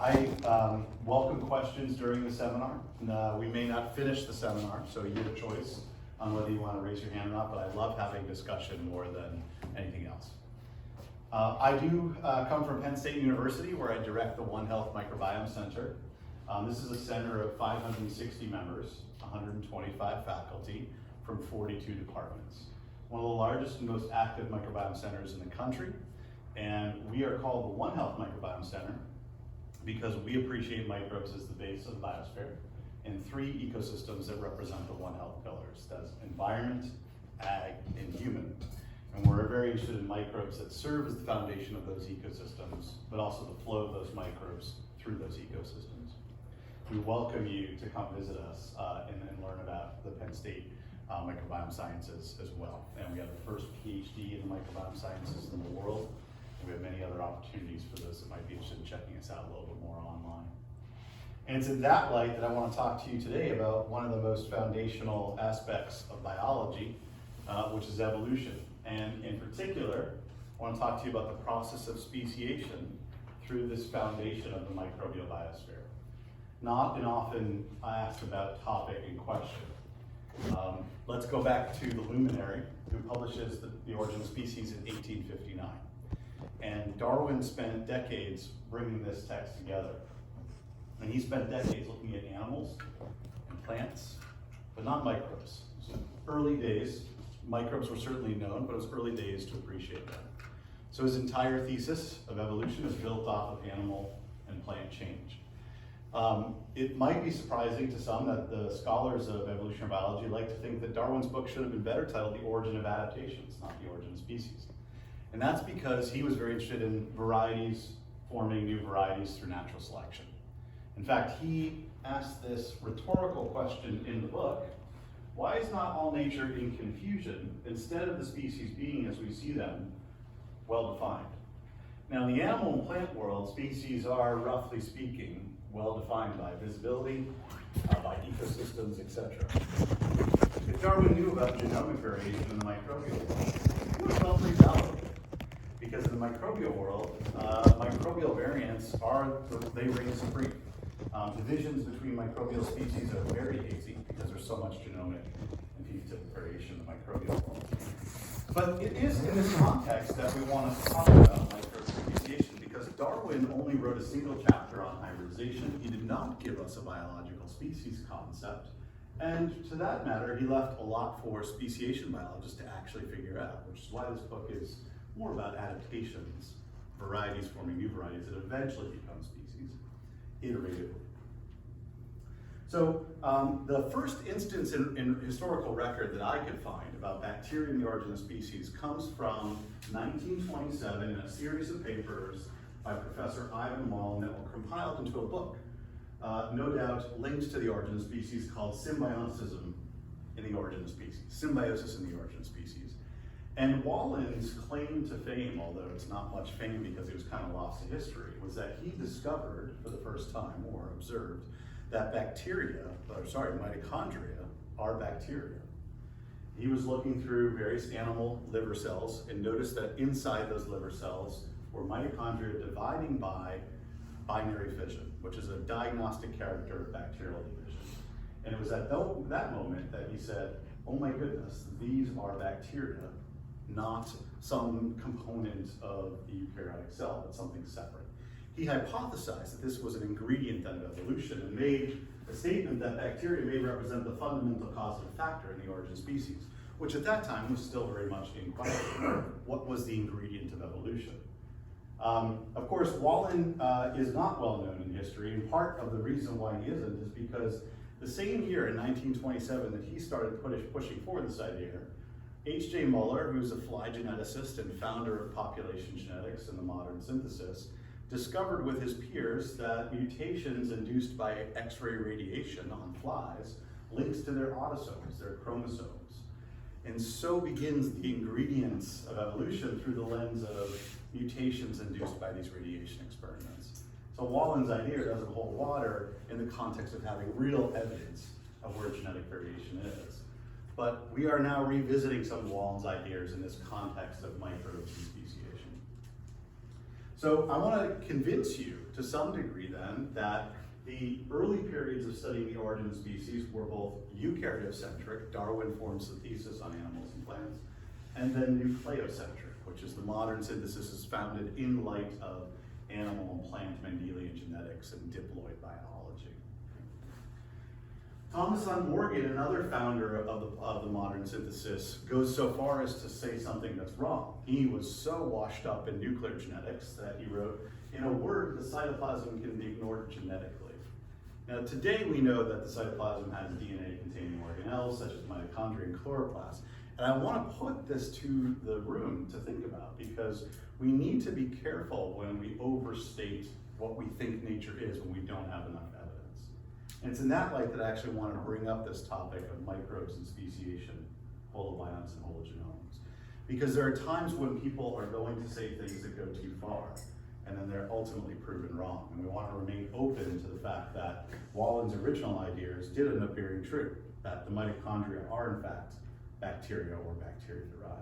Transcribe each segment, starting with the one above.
I welcome questions during the seminar. We may not finish the seminar, so your choice on whether you want to raise your hand or not, but I love having discussion more than anything else. I do come from Penn State University, where I direct the One Health Microbiome Center. This is a center of 560 members, 125 faculty from 42 departments. One of the largest and most active microbiome centers in the country, and we are called the One Health Microbiome Center because we appreciate microbes as the base of the biosphere and three ecosystems that represent the One Health pillars. That's environment, ag, and human. And we're very interested in microbes that serve as the foundation of those ecosystems, but also the flow of those microbes through those ecosystems. We welcome you to come visit us and learn about the Penn State microbiome sciences as well. And we have the first PhD in the microbiome sciences in the world. We have many other opportunities for those that might be interested in checking us out a little bit more online. And it's in that light that I want to talk to you today about one of the most foundational aspects of biology, which is evolution. And in particular, I want to talk to you about the process of speciation through this foundation of the microbial biosphere. Not an often asked about topic in question. Let's go back to the luminary who publishes the Origin of Species in 1859. And Darwin spent decades bringing this text together. And he spent decades looking at animals and plants, but not microbes. So early days, microbes were certainly known, but it was early days to appreciate them. So his entire thesis of evolution is built off of animal and plant change. It might be surprising to some that the scholars of evolutionary biology like to think that Darwin's book should have been better titled The Origin of Adaptations, not The Origin of Species. And that's because he was very interested in varieties, forming new varieties through natural selection. In fact, he asked this rhetorical question in the book: why is not all nature in confusion instead of the species being as we see them, well defined? Now, in the animal and plant world, species are, roughly speaking, well defined by visibility, by ecosystems, etc. If Darwin knew about genomic variation in the microbial world, he would have felt pretty validated. Because in the microbial world, microbial variants they reign supreme. Divisions between microbial species are very hazy because there's so much genomic and phenotypic variation in the microbial world. But it is in this context that we want to talk about microspeciation, because Darwin only wrote a single chapter on hybridization. He did not give us a biological species concept. And to that matter, he left a lot for speciation biologists to actually figure out, which is why this book is more about adaptations, varieties forming new varieties that eventually become species, iteratively. So the first instance in historical record that I could find about bacteria and the origin of species comes from 1927 in a series of papers by Professor Ivan Wallen that were compiled into a book, no doubt linked to the origin of species, called Symbiosis in the Origin of Species, Symbiosis in the Origin of Species. And Wallen's claim to fame, although it's not much fame because he was kind of lost to history, was that he discovered for the first time, or observed, that mitochondria are bacteria. He was looking through various animal liver cells and noticed that inside those liver cells were mitochondria dividing by binary fission, which is a diagnostic character of bacterial division. And it was at that moment that he said, oh my goodness, these are bacteria, not some component of the eukaryotic cell, but something separate. He hypothesized that this was an ingredient of evolution and made a statement that bacteria may represent the fundamental causative factor in the origin of species, which at that time was still very much in question. What was the ingredient of evolution? Of course, Wallen is not well known in history, and part of the reason why he isn't is because the same year in 1927 that he started pushing forward this idea, H.J. Muller, who's a fly geneticist and founder of population genetics and the modern synthesis, discovered with his peers that mutations induced by X-ray radiation on flies links to their autosomes, their chromosomes. And so begins the ingredients of evolution through the lens of mutations induced by these radiation experiments. So Wallen's idea doesn't hold water in the context of having real evidence of where genetic variation is. But we are now revisiting some of Wallen's ideas in this context of microbes and speciation. So I want to convince you to some degree then that the early periods of studying the origin of species were both eukaryocentric, Darwin forms the thesis on animals and plants, and then nucleocentric, which is the modern synthesis is founded in light of animal and plant Mendelian genetics and diploid biology. Thomas von Morgan, another founder of the modern synthesis, goes so far as to say something that's wrong. He was so washed up in nuclear genetics that he wrote, in a word, the cytoplasm can be ignored genetically. Now today we know that the cytoplasm has DNA containing organelles such as mitochondria and chloroplasts. And I want to put this to the room to think about, because we need to be careful when we overstate what we think nature is when we don't have enough evidence. And it's in that light that I actually want to bring up this topic of microbes and speciation, holobionts and hologenomics. Because there are times when people are going to say things that go too far, and then they're ultimately proven wrong. And we want to remain open to the fact that Wallen's original ideas did end up being true, that the mitochondria are in fact bacteria or bacteria derived.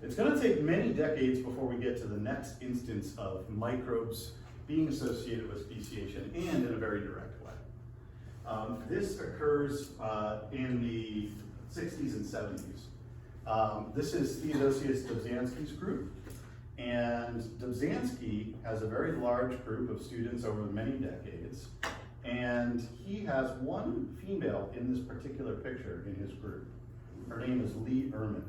It's going to take many decades before we get to the next instance of microbes being associated with speciation, and in a very direct way. This occurs in the 60s and 70s. This is Theodosius Dobzhansky's group, and Dobzhansky has a very large group of students over many decades, and he has one female in this particular picture in his group. Her name is Lee Ehrman,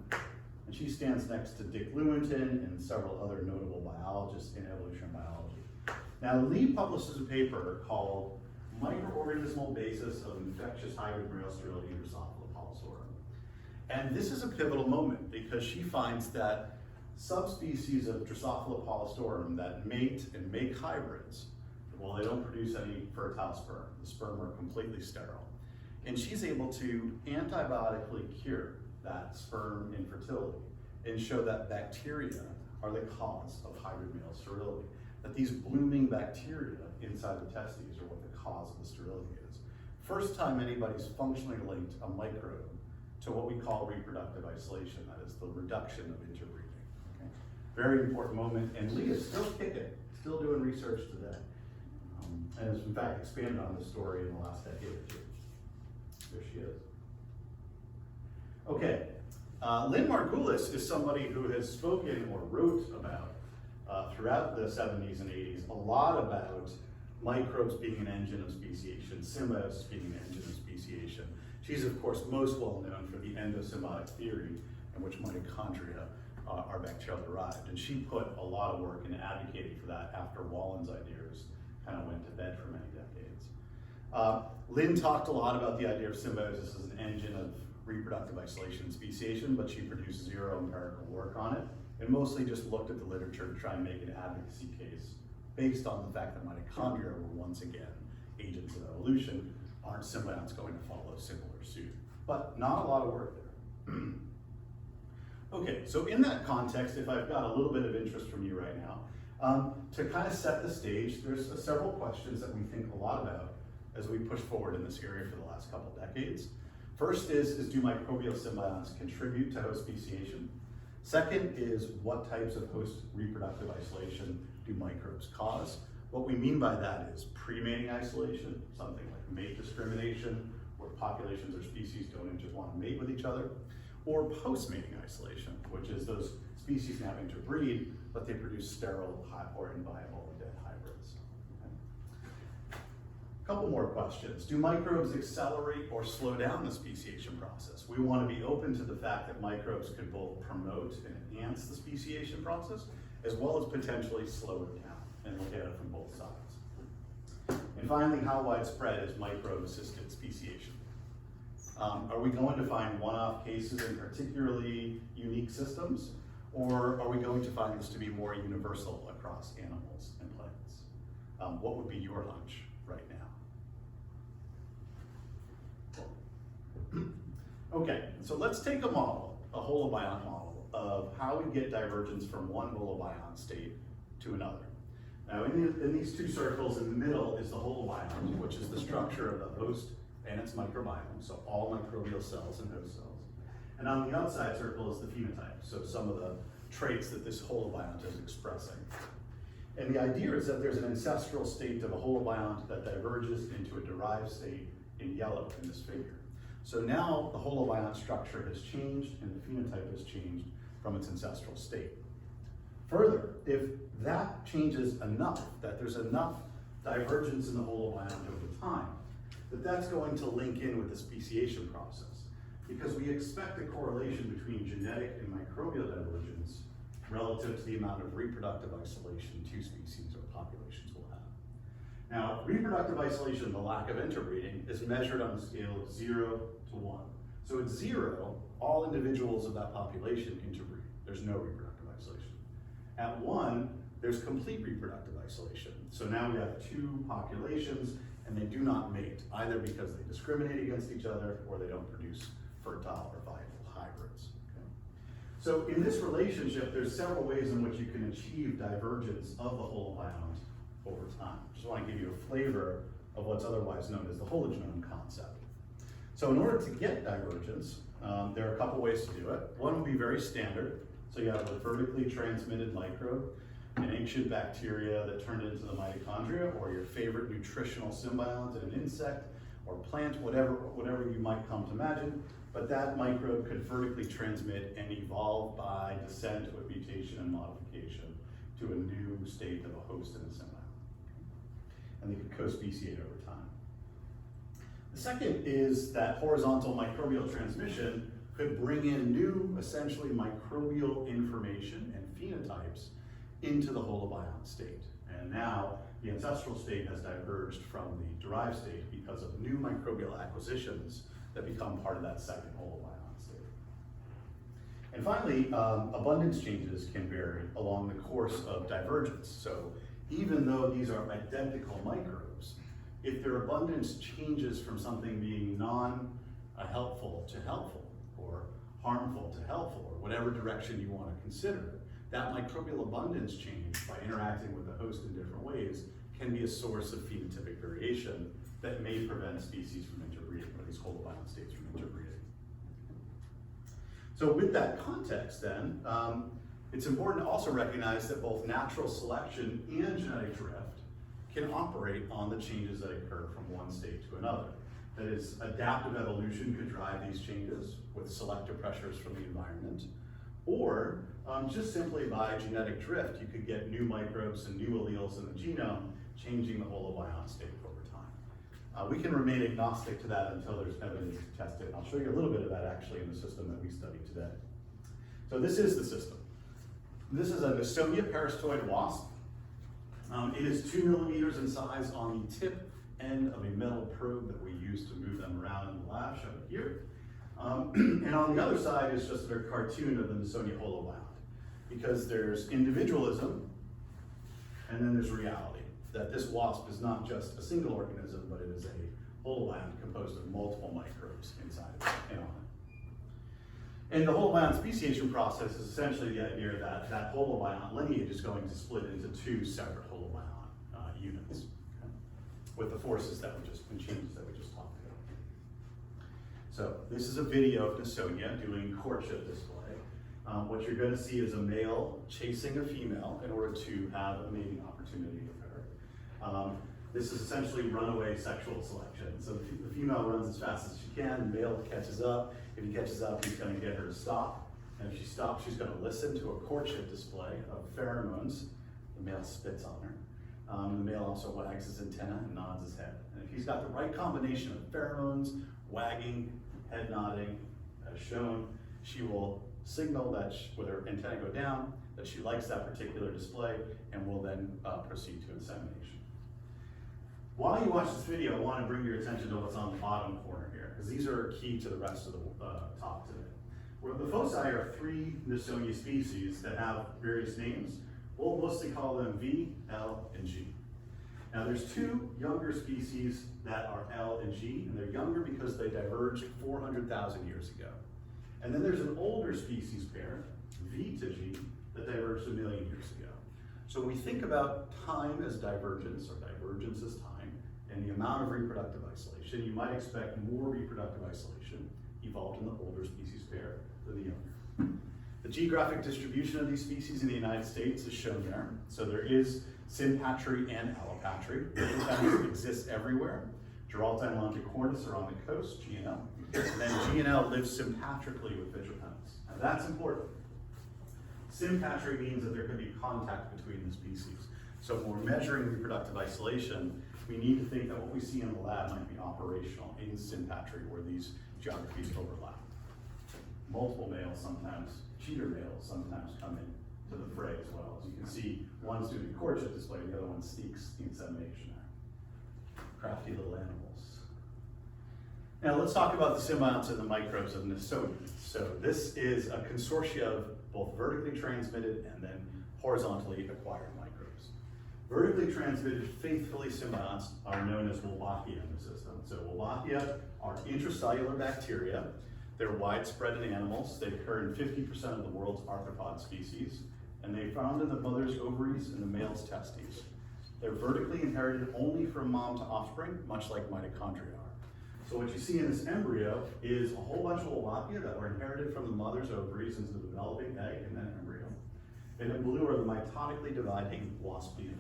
and she stands next to Dick Lewontin and several other notable biologists in evolutionary biology. Now, Lee publishes a paper called Microorganismal Basis of Infectious Hybrid Male Sterility in Drosophila polysorum. And this is a pivotal moment because she finds that subspecies of Drosophila polysorum that mate and make hybrids, well, they don't produce any fertile sperm. The sperm are completely sterile. And she's able to antibiotically cure that sperm infertility and show that bacteria are the cause of hybrid male sterility. That these blooming bacteria inside the testes are what the cause of the sterility is. First time anybody's functionally linked a microbe to what we call reproductive isolation, that is the reduction of interbreeding. Okay? Very important moment, and Lee is still kicking, still doing research today. And has in fact expanded on this story in the last decade or two. There she is. Okay, Lynn Margulis is somebody who has spoken or wrote about throughout the 70s and 80s a lot about microbes being an engine of speciation, symbiosis being an engine of speciation. She's of course most well known for the endosymbiotic theory in which mitochondria are bacterial derived. And she put a lot of work into advocating for that after Wallen's ideas kind of went to bed for many decades. Lynn talked a lot about the idea of symbiosis as an engine of reproductive isolation and speciation, but she produced zero empirical work on it, and mostly just looked at the literature to try and make an advocacy case based on the fact that mitochondria were once again agents of evolution. Aren't symbionts going to follow a similar suit? But not a lot of work there. Okay, so in that context, if I've got a little bit of interest from you right now, to kind of set the stage, there's several questions that we think a lot about as we push forward in this area for the last couple decades. First is do microbial symbionts contribute to host speciation? Second is what types of host reproductive isolation do microbes cause? What we mean by that is pre-mating isolation, something like mate discrimination, where populations or species don't just want to mate with each other, or post-mating isolation, which is those species now interbreed, but they produce sterile or inviable or dead hybrids. Okay. A couple more questions. Do microbes accelerate or slow down the speciation process? We want to be open to the fact that microbes could both promote and enhance the speciation process, as well as potentially slow it down, and look at it from both sides. And finally, how widespread is microbe-assisted speciation? Are we going to find one-off cases in particularly unique systems, or are we going to find this to be more universal across animals and plants? What would be your hunch right now? Okay, so let's take a model, a holobiont model, of how we get divergence from one holobiont state to another. Now in these two circles in the middle is the holobiont, which is the structure of the host and its microbiome, so all microbial cells and host cells. And on the outside circle is the phenotype, so some of the traits that this holobiont is expressing. And the idea is that there's an ancestral state of a holobiont that diverges into a derived state in yellow in this figure. So now the holobiont structure has changed and the phenotype has changed from its ancestral state. Further, if that changes enough, that there's enough divergence in the holobiont over time, that's going to link in with the speciation process. Because we expect a correlation between genetic and microbial divergence relative to the amount of reproductive isolation two species or populations will have. Now, reproductive isolation, the lack of interbreeding, is measured on a scale of 0 to 1. So at 0, all individuals of that population interbreed. There's no reproductive isolation. At 1, there's complete reproductive isolation. So now we have two populations and they do not mate, either because they discriminate against each other or they don't produce fertile or viable hybrids. Okay? So in this relationship, there's several ways in which you can achieve divergence of the holobiont over time. Just want to give you a flavor of what's otherwise known as the hologenome concept. So in order to get divergence, there are a couple ways to do it. One would be very standard. So you have a vertically transmitted microbe, an ancient bacteria that turned into the mitochondria, or your favorite nutritional symbiont in an insect or plant, whatever you might come to imagine. But that microbe could vertically transmit and evolve by descent with mutation and modification to a new state of a host and a symbiont. And they could co-speciate over time. The second is that horizontal microbial transmission could bring in new, essentially microbial information and phenotypes into the holobiont state. And now the ancestral state has diverged from the derived state because of new microbial acquisitions that become part of that second holobiont state. And finally, abundance changes can vary along the course of divergence. So even though these are identical microbes, if their abundance changes from something being non-helpful to helpful, or harmful to helpful, or whatever direction you want to consider, that microbial abundance change by interacting with the host in different ways can be a source of phenotypic variation that may prevent species from interbreeding, or these holobiont states from interbreeding. So with that context then, it's important to also recognize that both natural selection and genetic drift can operate on the changes that occur from one state to another. That is, adaptive evolution could drive these changes with selective pressures from the environment, or just simply by genetic drift, you could get new microbes and new alleles in the genome, changing the holobiont state over time. We can remain agnostic to that until there's evidence to test it. I'll show you a little bit of that actually in the system that we studied today. So this is the system. This is a Manoa parastoid wasp. It is 2 millimeters in size on the tip end of a metal probe that we use to move them around in the lab, shown here. And on the other side is just a cartoon of the Manoa holobiont, because there's individualism and then there's reality, that this wasp is not just a single organism, but it is a holobiont composed of multiple microbes inside of it and on it. And the holobiont speciation process is essentially the idea that that holobiont lineage is going to split into 2 separate holobiont units, okay, with the forces that we just, and changes that we just talked about. So this is a video of Manoa doing courtship display. What you're going to see is a male chasing a female in order to have a mating opportunity with her. This is essentially runaway sexual selection. So the female runs as fast as she can, the male catches up. If he catches up, he's going to get her to stop. And if she stops, she's going to listen to a courtship display of pheromones. The male spits on her. The male also wags his antenna and nods his head. And if he's got the right combination of pheromones, wagging, head nodding, as shown, she will signal that with her antenna go down, that she likes that particular display, and will then proceed to insemination. While you watch this video, I want to bring your attention to what's on the bottom corner here, because these are key to the rest of the talk today. Where the foci are 3 Manoa species that have various names. We'll mostly call them V, L, and G. Now there's 2 younger species that are L and G, and they're younger because they diverged 400,000 years ago. And then there's an older species pair, V to G, that diverged 1 million years ago. So when we think about time as divergence, or divergence as time, and the amount of reproductive isolation, you might expect more reproductive isolation evolved in the older species pair than the younger. The geographic distribution of these species in the United States is shown there. So there is sympatry and allopatry. Sympatry exists everywhere. Giraldi longicornis are on the coast, GNL. And then GNL lives sympatrically with Vigipens. And that's important. Sympatry means that there could be contact between the species. So when we're measuring reproductive isolation, we need to think that what we see in the lab might be operational in sympatry where these geographies overlap. Multiple males sometimes, cheater males sometimes come in to the fray as well. As you can see, one's doing a courtship display, the other one seeks insemination there. Crafty little animals. Now let's talk about the symbionts and the microbes of Manoa. So this is a consortia of both vertically transmitted and then horizontally acquired microbes. Vertically transmitted faithfully symbionts are known as Wolbachia in the system. So Wolbachia are intracellular bacteria. They're widespread in animals. They occur in 50% of the world's arthropod species, and they're found in the mother's ovaries and the male's testes. They're vertically inherited only from mom to offspring, much like mitochondria are. So what you see in this embryo is a whole bunch of Wolbachia that were inherited from the mother's ovaries into the developing egg and then embryo. And in blue are the mitotically dividing wasp DNA.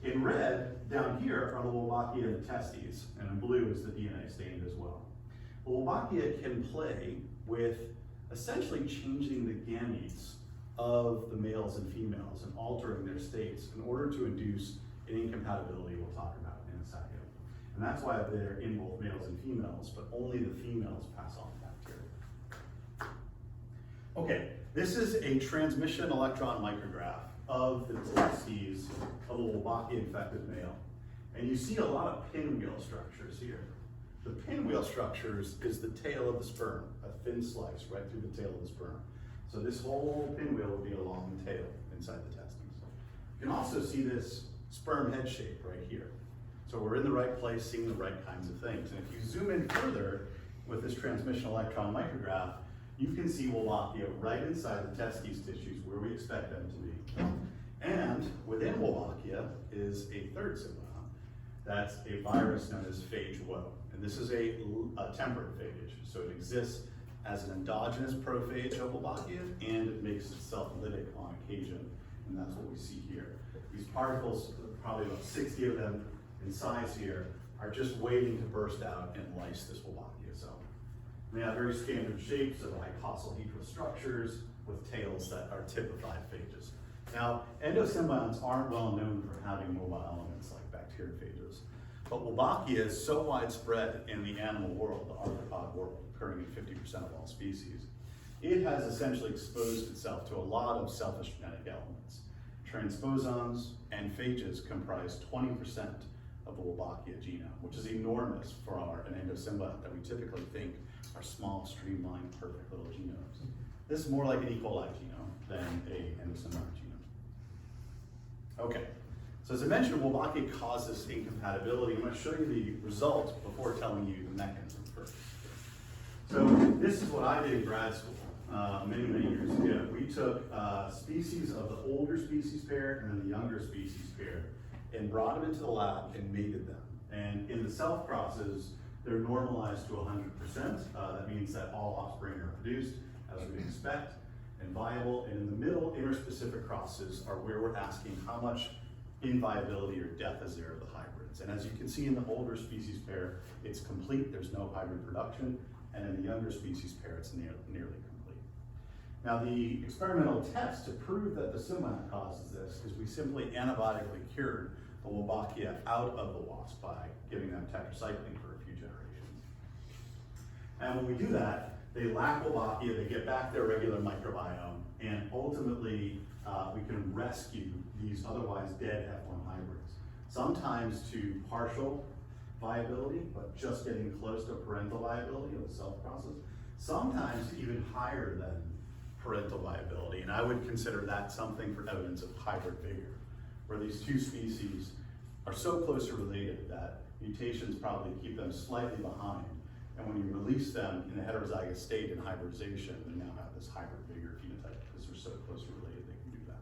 In red, down here are the Wolbachia in the testes, and in blue is the DNA stained as well. Wolbachia can play with essentially changing the gametes of the males and females and altering their states in order to induce an incompatibility we'll talk about in a second. And that's why they're in both males and females, but only the females pass on the bacteria. Okay, this is a transmission electron micrograph of the testes of a Wolbachia infected male. And you see a lot of pinwheel structures here. The pinwheel structures is the tail of the sperm, a thin slice right through the tail of the sperm. So this whole pinwheel will be along the tail inside the testes. You can also see this sperm head shape right here. So we're in the right place, seeing the right kinds of things. And if you zoom in further with this transmission electron micrograph, you can see Wolbachia right inside the testes tissues where we expect them to be. And within Wolbachia is a third symbiont. That's a virus known as phage WO. And this is a temperate phage. So it exists as an endogenous prophage of Wolbachia, and it makes itself lytic on occasion. And that's what we see here. These particles, probably about 60 of them in size here, are just waiting to burst out and lyse this Wolbachia cell. They have very standard shapes of icosahedral structures with tails that are typified phages. Now, endosymbionts aren't well known for having mobile elements like bacteriophages, but Wolbachia is so widespread in the animal world, the arthropod world, occurring in 50% of all species. It has essentially exposed itself to a lot of selfish genetic elements. Transposons and phages comprise 20% of the Wolbachia genome, which is enormous for an endosymbiont that we typically think are small, streamlined, perfect little genomes. This is more like an E. coli genome than an endosymbiont genome. Okay, so as I mentioned, Wolbachia causes incompatibility. I'm going to show you the result before telling you the mechanism first. So this is what I did in grad school many, many years ago. We took species of the older species pair and then the younger species pair and brought them into the lab and mated them. And in the self-crosses, they're normalized to 100%. That means that all offspring are produced as we expect and viable. And in the middle, interspecific crosses are where we're asking how much inviability or death is there of the hybrids. And as you can see in the older species pair, it's complete, there's no hybrid production. And in the younger species pair, it's nearly complete. Now the experimental test to prove that the symbiont causes this is we simply antibiotically cured the Wolbachia out of the wasp by giving them tetracycline for a few generations. And when we do that, they lack Wolbachia, they get back their regular microbiome, and ultimately we can rescue these otherwise dead F1 hybrids. Sometimes to partial viability, but just getting close to parental viability of the self-process. Sometimes even higher than parental viability, and I would consider that something for evidence of hybrid vigor, where these two species are so closely related that mutations probably keep them slightly behind, and when you release them in a heterozygous state in hybridization, they now have this hybrid vigor phenotype because they're so closely related they can do that.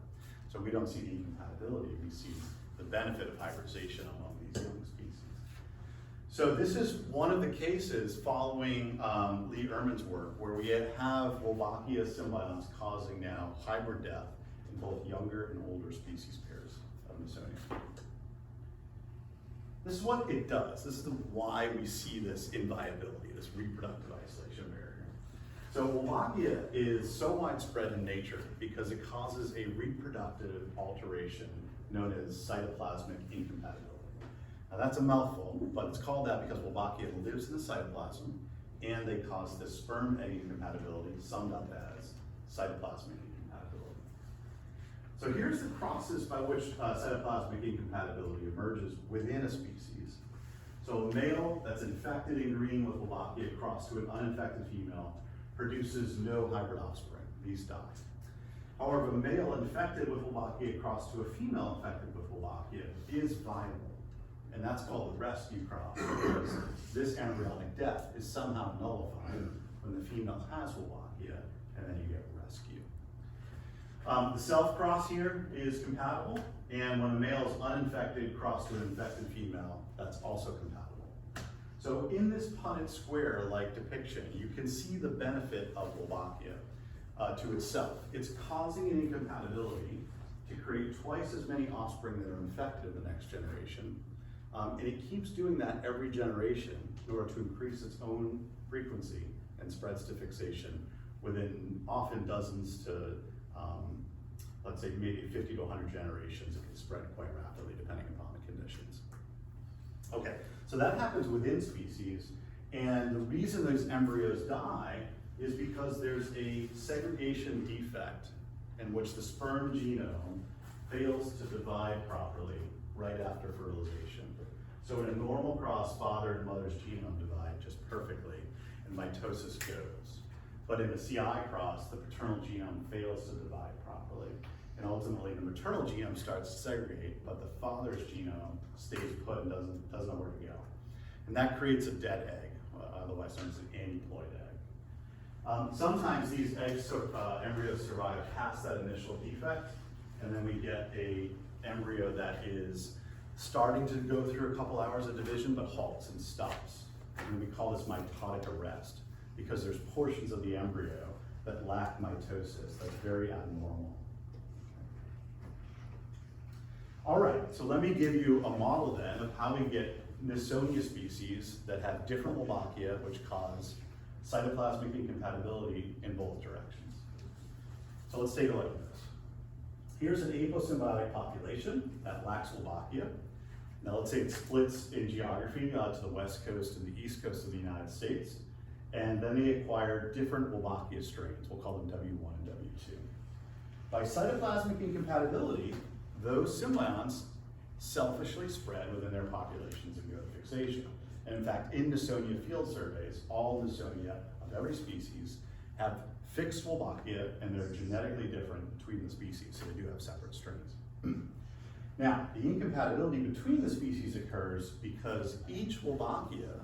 So we don't see the incompatibility, we see the benefit of hybridization among these young species. So this is one of the cases following Lee Ehrman's work where we have Wolbachia symbionts causing now hybrid death in both younger and older species pairs of Manoa. This is what it does. This is why we see this inviability, this reproductive isolation barrier. So Wolbachia is so widespread in nature because it causes a reproductive alteration known as cytoplasmic incompatibility. Now that's a mouthful, but it's called that because Wolbachia lives in the cytoplasm and they cause this sperm-egg incompatibility, summed up as cytoplasmic incompatibility. So here's the process by which cytoplasmic incompatibility emerges within a species. So a male that's infected in green with Wolbachia crossed to an uninfected female produces no hybrid offspring. These die. However, a male infected with Wolbachia crossed to a female infected with Wolbachia is viable. And that's called the rescue cross, because this embryonic death is somehow nullified when the female has Wolbachia, and then you get rescue. The self-cross here is compatible, and when a male is uninfected crossed to an infected female, that's also compatible. So in this Punnett square-like depiction, you can see the benefit of Wolbachia to itself. It's causing an incompatibility to create twice as many offspring that are infected in the next generation. And it keeps doing that every generation in order to increase its own frequency and spreads to fixation within often dozens to, let's say maybe 50 to 100 generations. It can spread quite rapidly depending upon the conditions. Okay, so that happens within species, and the reason those embryos die is because there's a segregation defect in which the sperm genome fails to divide properly right after fertilization. So in a normal cross, father and mother's genome divide just perfectly, and mitosis goes. But in a CI cross, the paternal genome fails to divide properly, and ultimately the maternal genome starts to segregate, but the father's genome stays put and doesn't know where to go. And that creates a dead egg, otherwise known as an aneuploid egg. Sometimes these embryos survive past that initial defect, and then we get a embryo that is starting to go through a couple hours of division, but halts and stops. And we call this mitotic arrest, because there's portions of the embryo that lack mitosis. That's very abnormal. All right, so let me give you a model then of how we get Manoa species that have different Wolbachia, which cause cytoplasmic incompatibility in both directions. So let's take a look at this. Here's an aposymbiotic population that lacks Wolbachia. Now let's say it splits in geography to the west coast and the east coast of the United States, and then they acquire different Wolbachia strains. We'll call them W1 and W2. By cytoplasmic incompatibility, those symbionts selfishly spread within their populations and go to fixation. And in fact, in Manoa field surveys, all Manoa of every species have fixed Wolbachia, and they're genetically different between the species, so they do have separate strains. Now, the incompatibility between the species occurs because each Wolbachia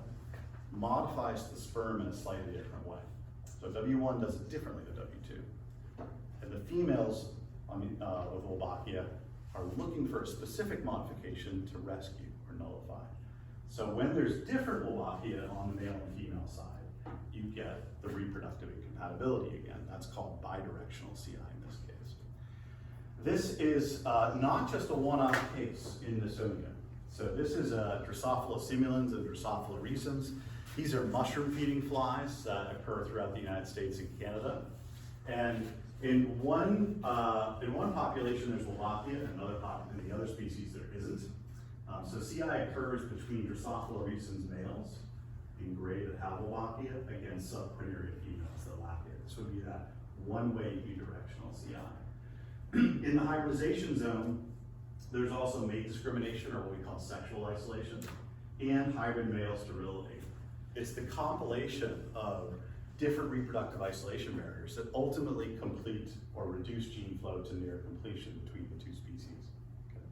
modifies the sperm in a slightly different way. So W1 does it differently than W2. And the females with Wolbachia are looking for a specific modification to rescue or nullify. So when there's different Wolbachia on the male and female side, you get the reproductive incompatibility again. That's called bidirectional CI in this case. This is not just a one-off case in Manoa. So this is Drosophila simulans and Drosophila recens. These are mushroom-feeding flies that occur throughout the United States and Canada. And in one population there's Wolbachia, and in the other species there isn't. So CI occurs between Drosophila recens males in gray that have Wolbachia against subquinaria females that lack it. This would be that one-way bidirectional CI. In the hybridization zone, there's also mate discrimination, or what we call sexual isolation, and hybrid male sterility. It's the compilation of different reproductive isolation barriers that ultimately complete or reduce gene flow to near completion between the two species. Okay.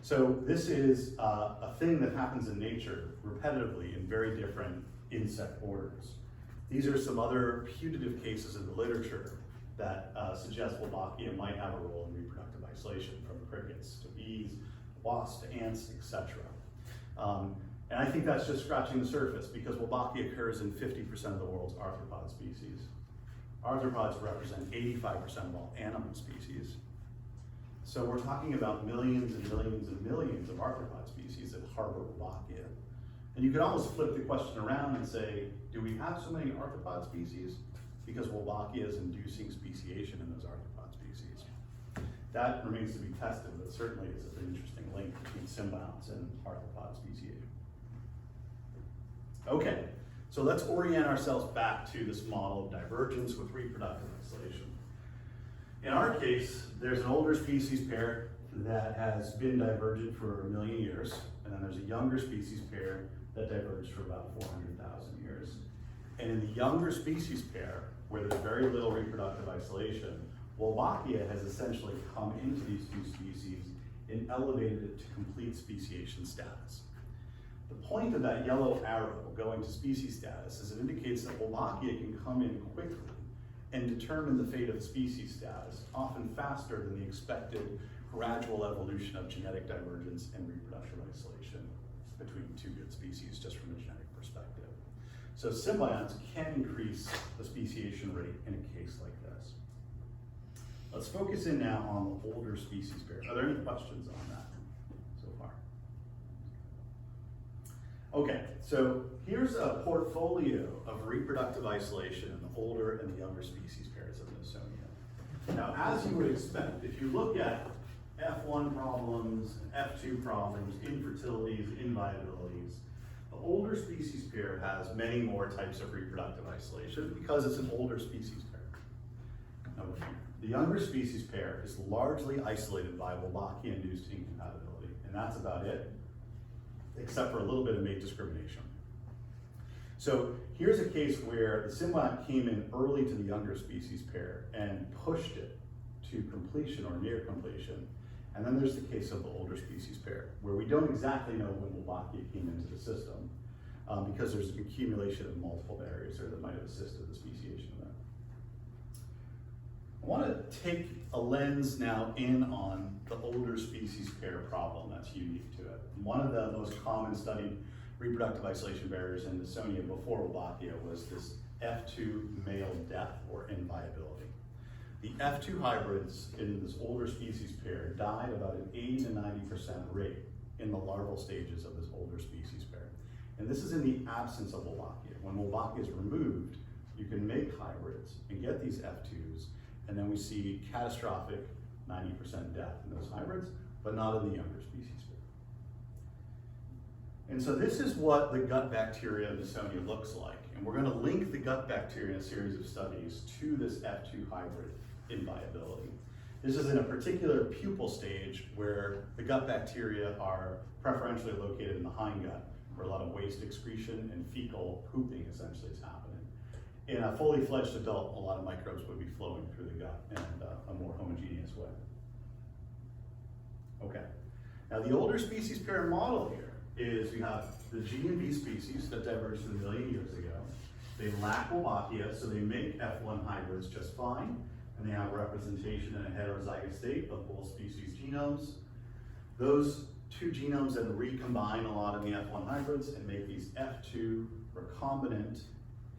So this is a thing that happens in nature repetitively in very different insect orders. These are some other putative cases in the literature that suggest Wolbachia might have a role in reproductive isolation, from crickets to bees, wasps to ants, etc. And I think that's just scratching the surface because Wolbachia occurs in 50% of the world's arthropod species. Arthropods represent 85% of all animal species. So we're talking about millions and millions and millions of arthropod species that harbor Wolbachia. And you could almost flip the question around and say, do we have so many arthropod species? Because Wolbachia is inducing speciation in those arthropod species. That remains to be tested, but certainly it's an interesting link between symbionts and arthropod speciation. Okay, so let's orient ourselves back to this model of divergence with reproductive isolation. In our case, there's an older species pair that has been divergent for 1 million years, and then there's a younger species pair that diverged for about 400,000 years. And in the younger species pair, where there's very little reproductive isolation, Wolbachia has essentially come into these two species and elevated it to complete speciation status. The point of that yellow arrow going to species status is it indicates that Wolbachia can come in quickly and determine the fate of the species status, often faster than the expected gradual evolution of genetic divergence and reproductive isolation between two good species, just from a genetic perspective. So symbionts can increase the speciation rate in a case like this. Let's focus in now on the older species pair. Are there any questions on that so far? Okay, so here's a portfolio of reproductive isolation in the older and the younger species pairs of Manoa. Now, as you would expect, if you look at F1 problems, F2 problems, infertilities, inviabilities, the older species pair has many more types of reproductive isolation because it's an older species pair. Over here. The younger species pair is largely isolated by Wolbachia-induced incompatibility, and that's about it, except for a little bit of mate discrimination. So here's a case where the symbiont came in early to the younger species pair and pushed it to completion or near completion. And then there's the case of the older species pair, where we don't exactly know when Wolbachia came into the system because there's an accumulation of multiple barriers there that might have assisted the speciation event. I want to take a lens now in on the older species pair problem that's unique to it. One of the most common studied reproductive isolation barriers in Manoa before Wolbachia was this F2 male death or inviability. The F2 hybrids in this older species pair died about an 80 to 90% rate in the larval stages of this older species pair. And this is in the absence of Wolbachia. When Wolbachia is removed, you can make hybrids and get these F2s, and then we see catastrophic 90% death in those hybrids, but not in the younger species pair. And so this is what the gut bacteria of Manoa looks like. And we're going to link the gut bacteria in a series of studies to this F2 hybrid inviability. This is in a particular pupal stage where the gut bacteria are preferentially located in the hindgut, where a lot of waste excretion and fecal pooping essentially is happening. In a fully fledged adult, a lot of microbes would be flowing through the gut in a more homogeneous way. Okay, now the older species pair model here is we have the G and B species that diverged 1 million years ago. They lack Wolbachia, so they make F1 hybrids just fine, and they have representation in a heterozygous state of both species genomes. Those two genomes then recombine a lot of the F1 hybrids and make these F2 recombinant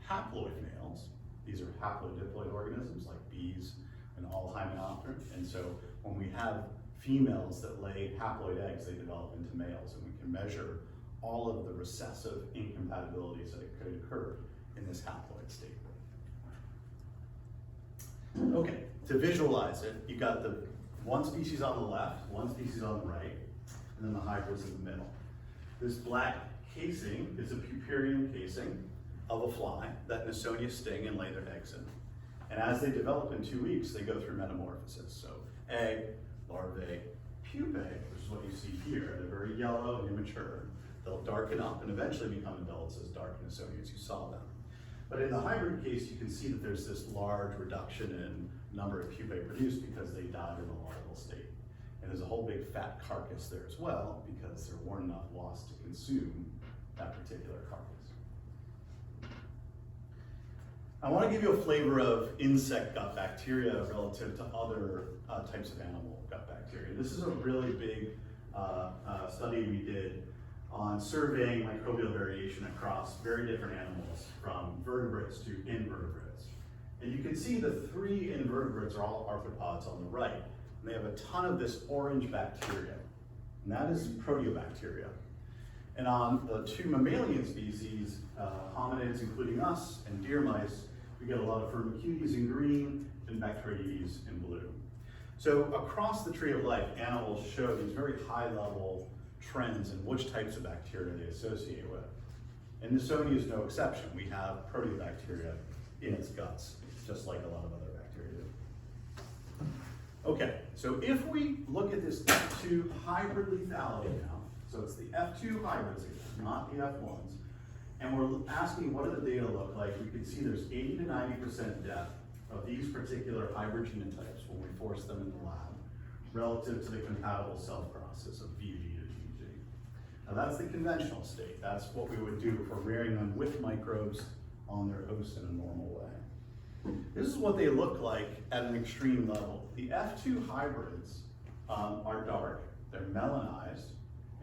haploid males. These are haplodiploid organisms like bees and all hymenoptera. And so when we have females that lay haploid eggs, they develop into males, and we can measure all of the recessive incompatibilities that could occur in this haploid state. Okay, to visualize it, you've got the one species on the left, one species on the right, and then the hybrids in the middle. This black casing is a puparium casing of a fly that Manoa sting and lay their eggs in. And as they develop in 2 weeks, they go through metamorphosis. So egg, larvae, pupae, which is what you see here. They're very yellow and immature. They'll darken up and eventually become adults as dark Manoa as you saw them. But in the hybrid case, you can see that there's this large reduction in number of pupae produced because they died in the larval state. And there's a whole big fat carcass there as well because there weren't enough wasps to consume that particular carcass. I want to give you a flavor of insect gut bacteria relative to other types of animal gut bacteria. This is a really big study we did on surveying microbial variation across very different animals, from vertebrates to invertebrates. And you can see the 3 invertebrates are all arthropods on the right. And they have a ton of this orange bacteria, and that is proteobacteria. And on the 2 mammalian species, hominids, including us, and deer mice, we get a lot of Firmicutes in green and Bacteroides in blue. So across the tree of life, animals show these very high-level trends in which types of bacteria they associate with. And Nisonia is no exception. We have proteobacteria in its guts, just like a lot of other bacteria do. Okay, so if we look at this F2 hybrid lethality now, so it's the F2 hybrids again, not the F1s, and we're asking what do the data look like, we can see there's 80 to 90% death of these particular hybrid genotypes when we force them in the lab, relative to the compatible self-process of VG to GG. Now that's the conventional state. That's what we would do if we're rearing them with microbes on their host in a normal way. This is what they look like at an extreme level. The F2 hybrids are dark, they're melanized,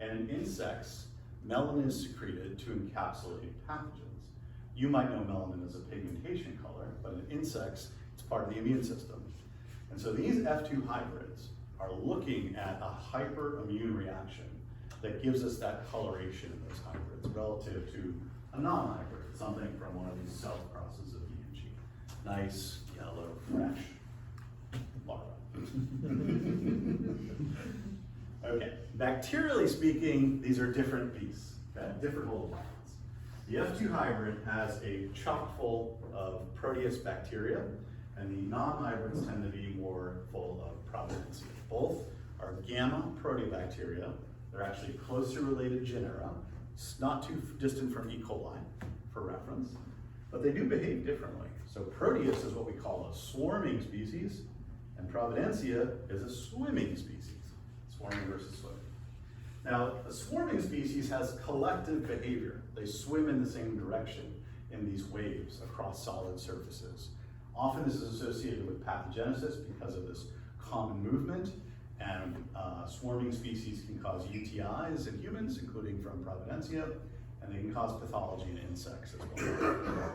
and in insects, melanin is secreted to encapsulate pathogens. You might know melanin as a pigmentation color, but in insects, it's part of the immune system. And so these F2 hybrids are looking at a hyperimmune reaction that gives us that coloration in those hybrids relative to a non-hybrid, something from one of these self-processes of VG. Nice, yellow, fresh larva. Okay, bacterially speaking, these are different beasts, okay? Different hologens. The F2 hybrid has a chock full of Proteus bacteria, and the non-hybrids tend to be more full of Providencia. Both are gamma proteobacteria. They're actually closely related genera, not too distant from E. coli for reference, but they do behave differently. So Proteus is what we call a swarming species, and Providencia is a swimming species. Swarming versus swimming. Now, a swarming species has collective behavior. They swim in the same direction in these waves across solid surfaces. Often this is associated with pathogenesis because of this common movement, and swarming species can cause UTIs in humans, including from Providencia, and they can cause pathology in insects as well.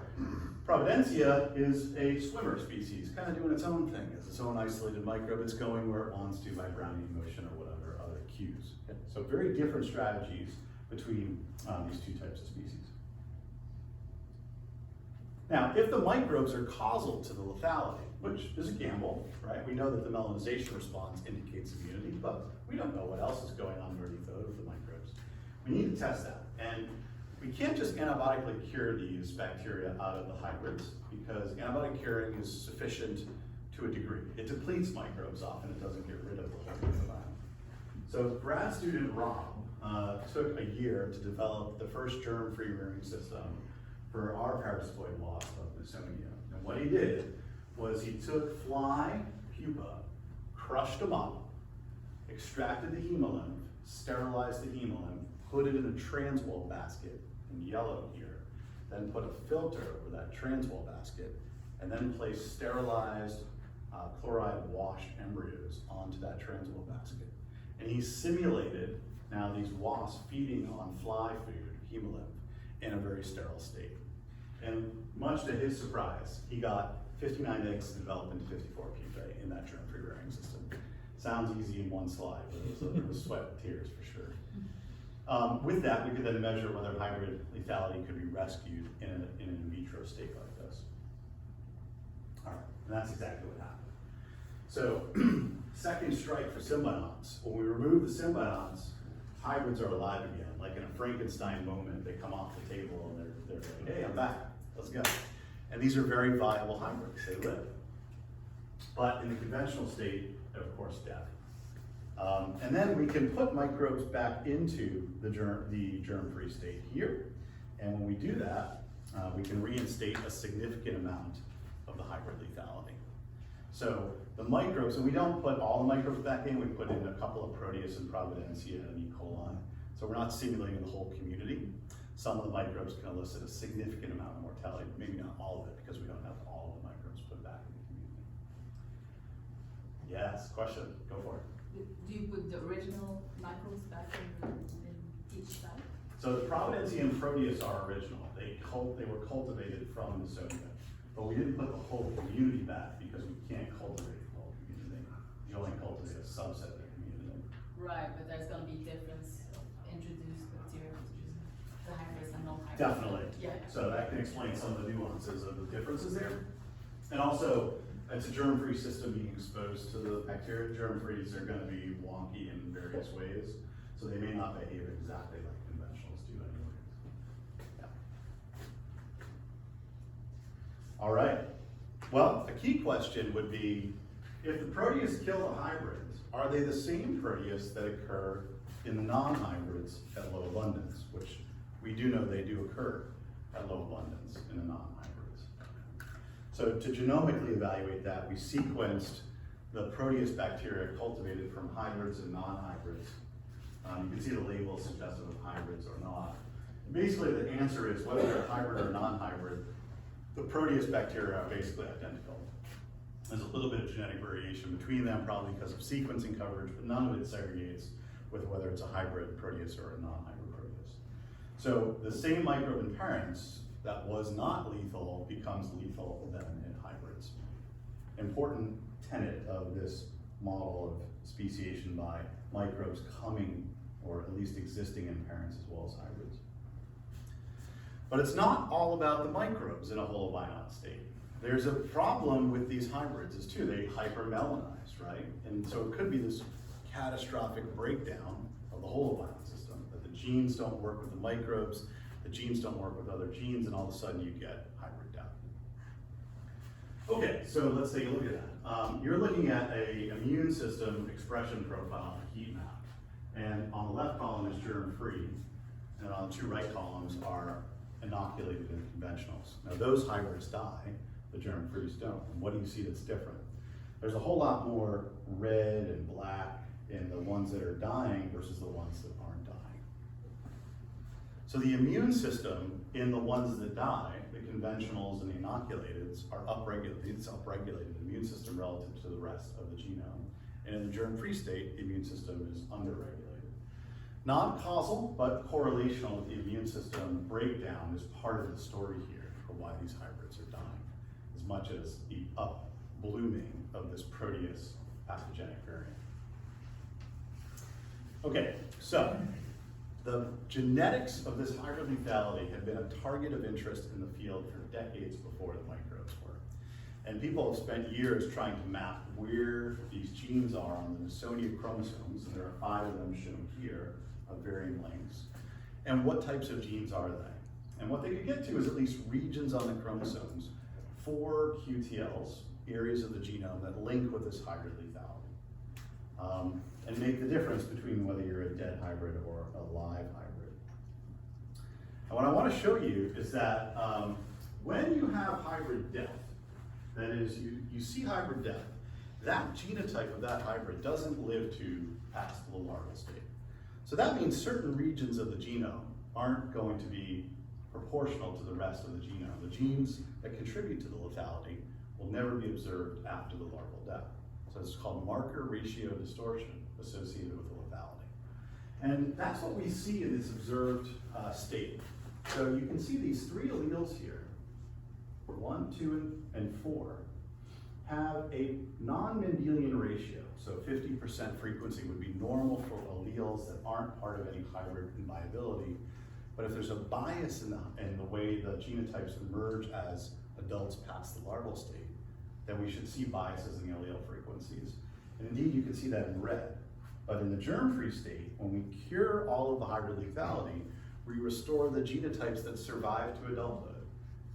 Providencia is a swimmer species, kind of doing its own thing. It's its own isolated microbe. It's going where it wants to by Brownian motion or whatever other cues. Okay? So very different strategies between these 2 types of species. Now, if the microbes are causal to the lethality, which is a gamble, right? We know that the melanization response indicates immunity, but we don't know what else is going on underneath those of the microbes. We need to test that. And we can't just antibiotically cure these bacteria out of the hybrids, because antibiotic curing is sufficient to a degree. It depletes microbes often, it doesn't get rid of the whole microbiome. So grad student Rob took a year to develop the first germ-free rearing system for our parasitoid wasp of Nisonia. And what he did was he took fly pupa, crushed them up, extracted the hemolymph, sterilized the hemolymph, put it in a transwell basket in yellow here, then put a filter over that transwell basket, and then placed sterilized chloride washed embryos onto that transwell basket. And he simulated now these wasps feeding on fly food, hemolymph, in a very sterile state. And much to his surprise, he got 59 eggs to develop into 54 pupae in that germ-free rearing system. Sounds easy in one slide, but there was sweat and tears for sure. With that, we could then measure whether hybrid lethality could be rescued in an in vitro state like this. All right, and that's exactly what happened. So, second strike for symbionts. When we remove the symbionts, hybrids are alive again. Like in a Frankenstein moment, they come off the table and they're like, hey, I'm back, let's go. And these are very viable hybrids, they live. But in the conventional state, they're of course dead. And then we can put microbes back into the germ-free state here. And when we do that, we can reinstate a significant amount of the hybrid lethality. So the microbes, and we don't put all the microbes back in, we put in a couple of Proteus and Providencia and E. coli. So we're not simulating the whole community. Some of the microbes can elicit a significant amount of mortality, but maybe not all of it, because we don't have all of the microbes put back in the community. Yes, question, go for it. Do you put the original microbes back in each cell? So the Providencia and Proteus are original. They were cultivated from Manoa, but we didn't put the whole community back because we can't cultivate the whole community. You only cultivate a subset of the community. Right, but there's gonna be difference introduced bacteria, the hybrids and non-hybrids. Definitely. Yeah. So that can explain some of the nuances of the differences there. And also, it's a germ-free system being exposed to the bacteria. Germ-frees are gonna be wonky in various ways, so they may not behave exactly like conventionals do anyways. Yeah. All right. Well, a key question would be, if the Proteus kill the hybrids, are they the same Proteus that occur in the non-hybrids at low abundance, which we do know they do occur at low abundance in the non-hybrids. So to genomically evaluate that, we sequenced the Proteus bacteria cultivated from hybrids and non-hybrids. You can see the label suggestive of hybrids or not. Basically, the answer is whether they're hybrid or non-hybrid, the Proteus bacteria are basically identical. There's a little bit of genetic variation between them, probably because of sequencing coverage, but none of it segregates with whether it's a hybrid Proteus or a non-hybrid Proteus. So the same microbe in parents that was not lethal becomes lethal then in hybrids. Important tenet of this model of speciation by microbes coming, or at least existing in parents as well as hybrids. But it's not all about the microbes in a holobiont state. There's a problem with these hybrids is too, they hypermelanize, right? And so it could be this catastrophic breakdown of the holobiont system, that the genes don't work with the microbes, the genes don't work with other genes, and all of a sudden you get hybrid death. Okay, so let's take a look at that. You're looking at a immune system expression profile, a heat map. And on the left column is germ-free, and on the two right columns are inoculated and conventionals. Now those hybrids die, the germ-frees don't. And what do you see that's different? There's a whole lot more red and black in the ones that are dying versus the ones that aren't dying. So the immune system in the ones that die, the conventionals and the inoculateds, are upregulated. It's upregulated, the immune system relative to the rest of the genome. And in the germ-free state, the immune system is underregulated. Non-causal, but correlational with the immune system breakdown is part of the story here for why these hybrids are dying, as much as the up-blooming of this Proteus pathogenic variant. Okay, so the genetics of this hybrid lethality had been a target of interest in the field for decades before the microbes were. And people have spent years trying to map where these genes are on the Manoa chromosomes, and there are 5 of them shown here of varying lengths. And what types of genes are they? And what they could get to is at least regions on the chromosomes, 4 QTLs, areas of the genome that link with this hybrid lethality, and make the difference between whether you're a dead hybrid or a live hybrid. And what I want to show you is that when you have hybrid death, that is, you see hybrid death, that genotype of that hybrid doesn't live to past the larval state. So that means certain regions of the genome aren't going to be proportional to the rest of the genome. The genes that contribute to the lethality will never be observed after the larval death. So it's called marker ratio distortion associated with the lethality. And that's what we see in this observed state. So you can see these 3 alleles here, 1, 2, and 4, have a non-Mendelian ratio. So 50% frequency would be normal for alleles that aren't part of any hybrid viability. But if there's a bias in the way the genotypes emerge as adults pass the larval state, then we should see biases in the allele frequencies. And indeed, you can see that in red. But in the germ-free state, when we cure all of the hybrid lethality, we restore the genotypes that survive to adulthood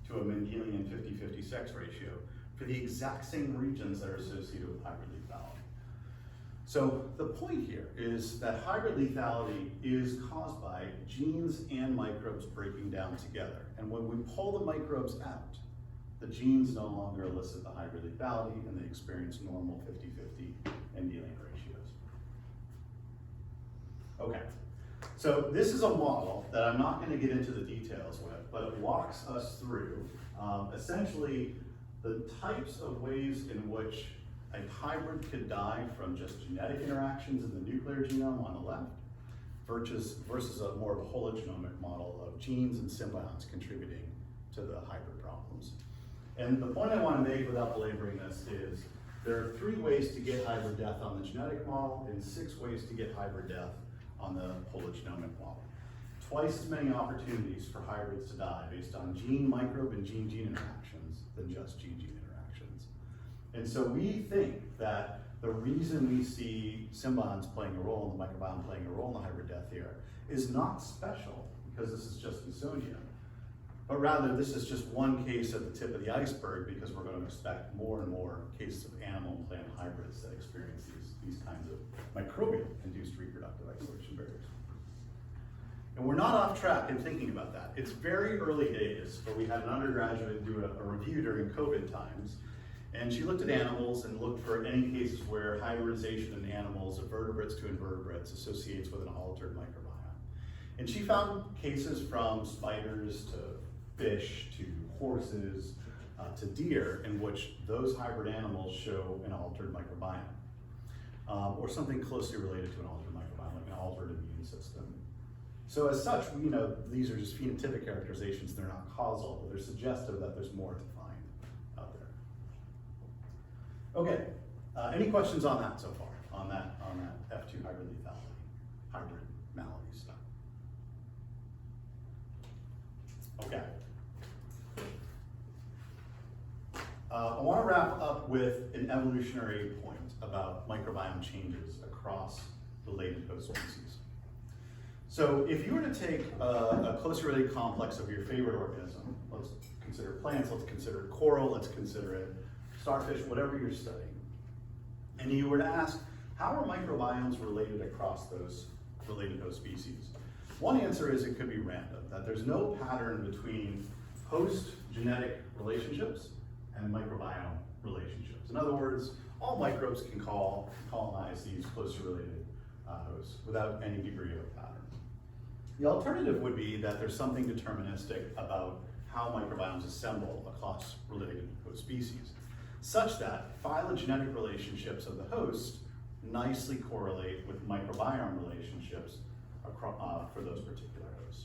to a Mendelian 50-50 sex ratio for the exact same regions that are associated with hybrid lethality. So the point here is that hybrid lethality is caused by genes and microbes breaking down together. And when we pull the microbes out, the genes no longer elicit the hybrid lethality and they experience normal 50-50 Mendelian ratios. Okay, so this is a model that I'm not going to get into the details with, but it walks us through essentially the types of ways in which a hybrid could die from just genetic interactions in the nuclear genome on the left, versus a more of a hologenomic model of genes and symbionts contributing to the hybrid problems. And the point I want to make without belaboring this is there are 3 ways to get hybrid death on the genetic model and 6 ways to get hybrid death on the hologenomic model. Twice as many opportunities for hybrids to die based on gene-microbe and gene-gene interactions than just gene-gene interactions. And so we think that the reason we see symbionts playing a role and the microbiome playing a role in the hybrid death here is not special because this is just Usonian, but rather this is just one case at the tip of the iceberg because we're going to expect more and more cases of animal and plant hybrids that experience these kinds of microbial-induced reproductive isolation barriers. And we're not off track in thinking about that. It's very early days, but we had an undergraduate do a review during COVID times, and she looked at animals and looked for any cases where hybridization in animals of vertebrates to invertebrates associates with an altered microbiome. And she found cases from spiders to fish to horses to deer in which those hybrid animals show an altered microbiome, or something closely related to an altered microbiome, like an altered immune system. So as such, we know these are just phenotypic characterizations, they're not causal, but they're suggestive that there's more to find out there. Okay, any questions on that so far, on that F2 hybrid lethality, hybrid malady stuff? Okay. I want to wrap up with an evolutionary point about microbiome changes across related host species. So if you were to take a closely related complex of your favorite organism, let's consider plants, let's consider coral, let's consider it starfish, whatever you're studying, and you were to ask, how are microbiomes related across those related host species? One answer is it could be random, that there's no pattern between host genetic relationships and microbiome relationships. In other words, all microbes can colonize these closely related hosts without any degree of pattern. The alternative would be that there's something deterministic about how microbiomes assemble across related host species, such that phylogenetic relationships of the host nicely correlate with microbiome relationships for those particular hosts.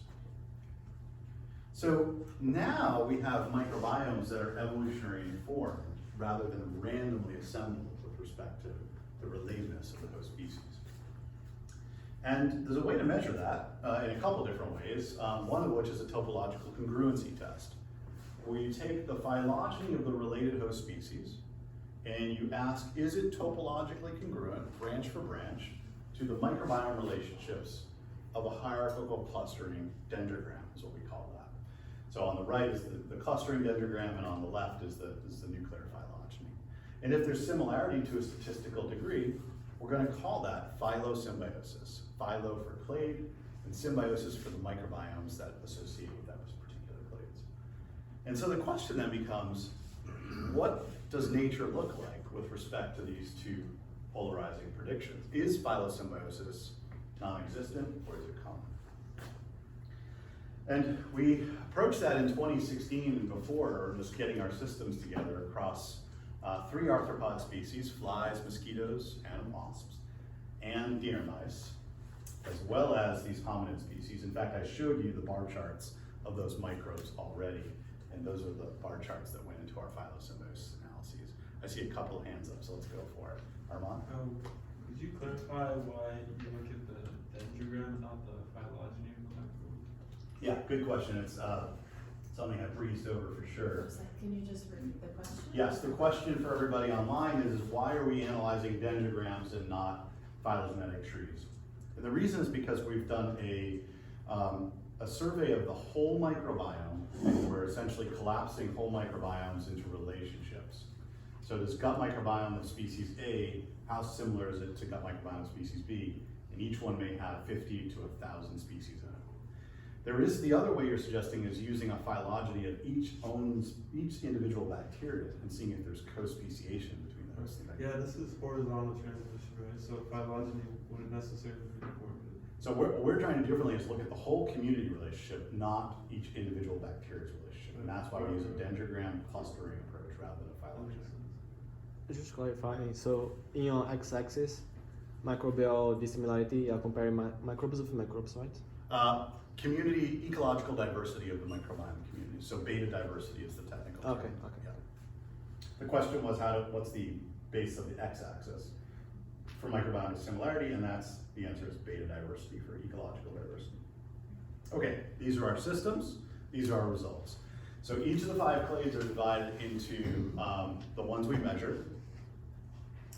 So now we have microbiomes that are evolutionary informed rather than randomly assembled with respect to the relatedness of the host species. And there's a way to measure that in a couple different ways, one of which is a topological congruency test, where you take the phylogeny of the related host species and you ask, is it topologically congruent, branch for branch, to the microbiome relationships of a hierarchical clustering dendrogram, is what we call that. So on the right is the clustering dendrogram, and on the left is the nuclear phylogeny. And if there's similarity to a statistical degree, we're going to call that phylosymbiosis. Phylo for clade, and symbiosis for the microbiomes that associate with those particular clades. And so the question then becomes, what does nature look like with respect to these two polarizing predictions? Is phylosymbiosis non-existent, or is it common? And we approached that in 2016 and before, just getting our systems together across 3 arthropod species, flies, mosquitoes, and wasps, and deer mice, as well as these hominid species. In fact, I showed you the bar charts of those microbes already, and those are the bar charts that went into our phylosymbiosis analyses. I see a couple of hands up, so let's go for it. Armand? Could you clarify why you look at the dendrogram, not the phylogeny of the microbe? Yeah, good question. It's something I breezed over for sure. Can you just repeat the question? Yes, the question for everybody online is why are we analyzing dendrograms and not phylogenetic trees? And the reason is because we've done a survey of the whole microbiome, and we're essentially collapsing whole microbiomes into relationships. So this gut microbiome of species A, how similar is it to gut microbiome of species B? And each one may have 50 to 1,000 species in it. There is the other way you're suggesting is using a phylogeny of each individual bacteria and seeing if there's co-speciation between the host and bacteria. Yeah, this is horizontal transmission, right? So phylogeny wouldn't necessarily be important. So what we're trying to do differently is look at the whole community relationship, not each individual bacteria's relationship. And that's why we use a dendrogram clustering approach rather than a phylogeny. Just clarifying, so in your x-axis, microbial dissimilarity, comparing microbes with microbes, right? Community, ecological diversity of the microbiome community. So beta diversity is the technical term. Okay. Yeah. The question was what's the base of the x-axis for microbiome dissimilarity, and the answer is beta diversity for ecological diversity. Okay, these are our systems, these are our results. So each of the 5 clades are divided into the ones we measured,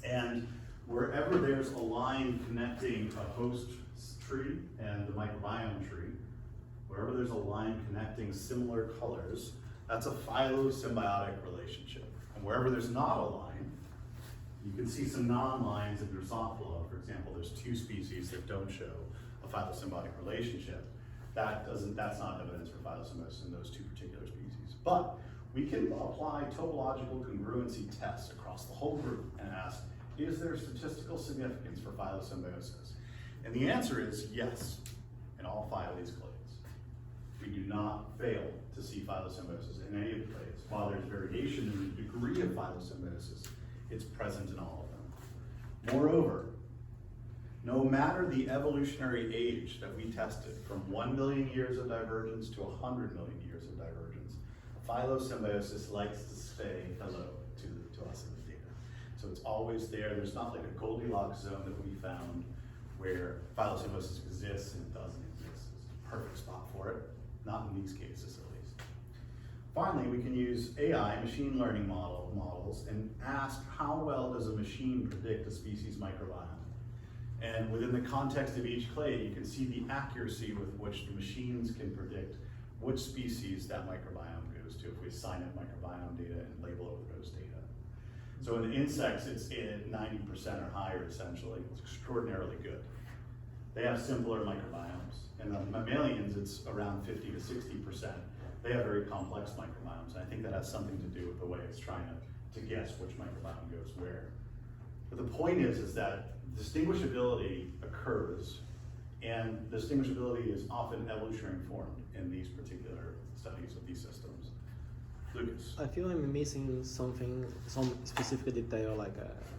and wherever there's a line connecting a host tree and the microbiome tree, wherever there's a line connecting similar colors, that's a phylosymbiotic relationship. And wherever there's not a line, you can see some non-lines in Drosophila. For example, there's 2 species that don't show a phylosymbiotic relationship. That's not evidence for phylosymbiosis in those 2 particular species. But we can apply topological congruency tests across the whole group and ask, is there statistical significance for phylosymbiosis? And the answer is yes, in all 5 of these clades. We do not fail to see phylosymbiosis in any of the clades. While there's variation in the degree of phylosymbiosis, it's present in all of them. Moreover, no matter the evolutionary age that we tested, from 1 million years of divergence to 100 million years of divergence, phylosymbiosis likes to say hello to us in the data. So it's always there. There's not like a Goldilocks zone that we found where phylosymbiosis exists and it doesn't exist. It's a perfect spot for it, not in these cases at least. Finally, we can use AI, machine learning models, and ask how well does a machine predict a species microbiome? And within the context of each clade, you can see the accuracy with which the machines can predict which species that microbiome goes to if we assign it microbiome data and label it with those data. So in the insects, it's at 90% or higher essentially. It's extraordinarily good. They have simpler microbiomes. And the mammalians, it's around 50 to 60%. They have very complex microbiomes. And I think that has something to do with the way it's trying to guess which microbiome goes where. But the point is that distinguishability occurs, and distinguishability is often evolutionary informed in these particular studies of these systems. Lucas. I feel I'm missing something, some specific detail, like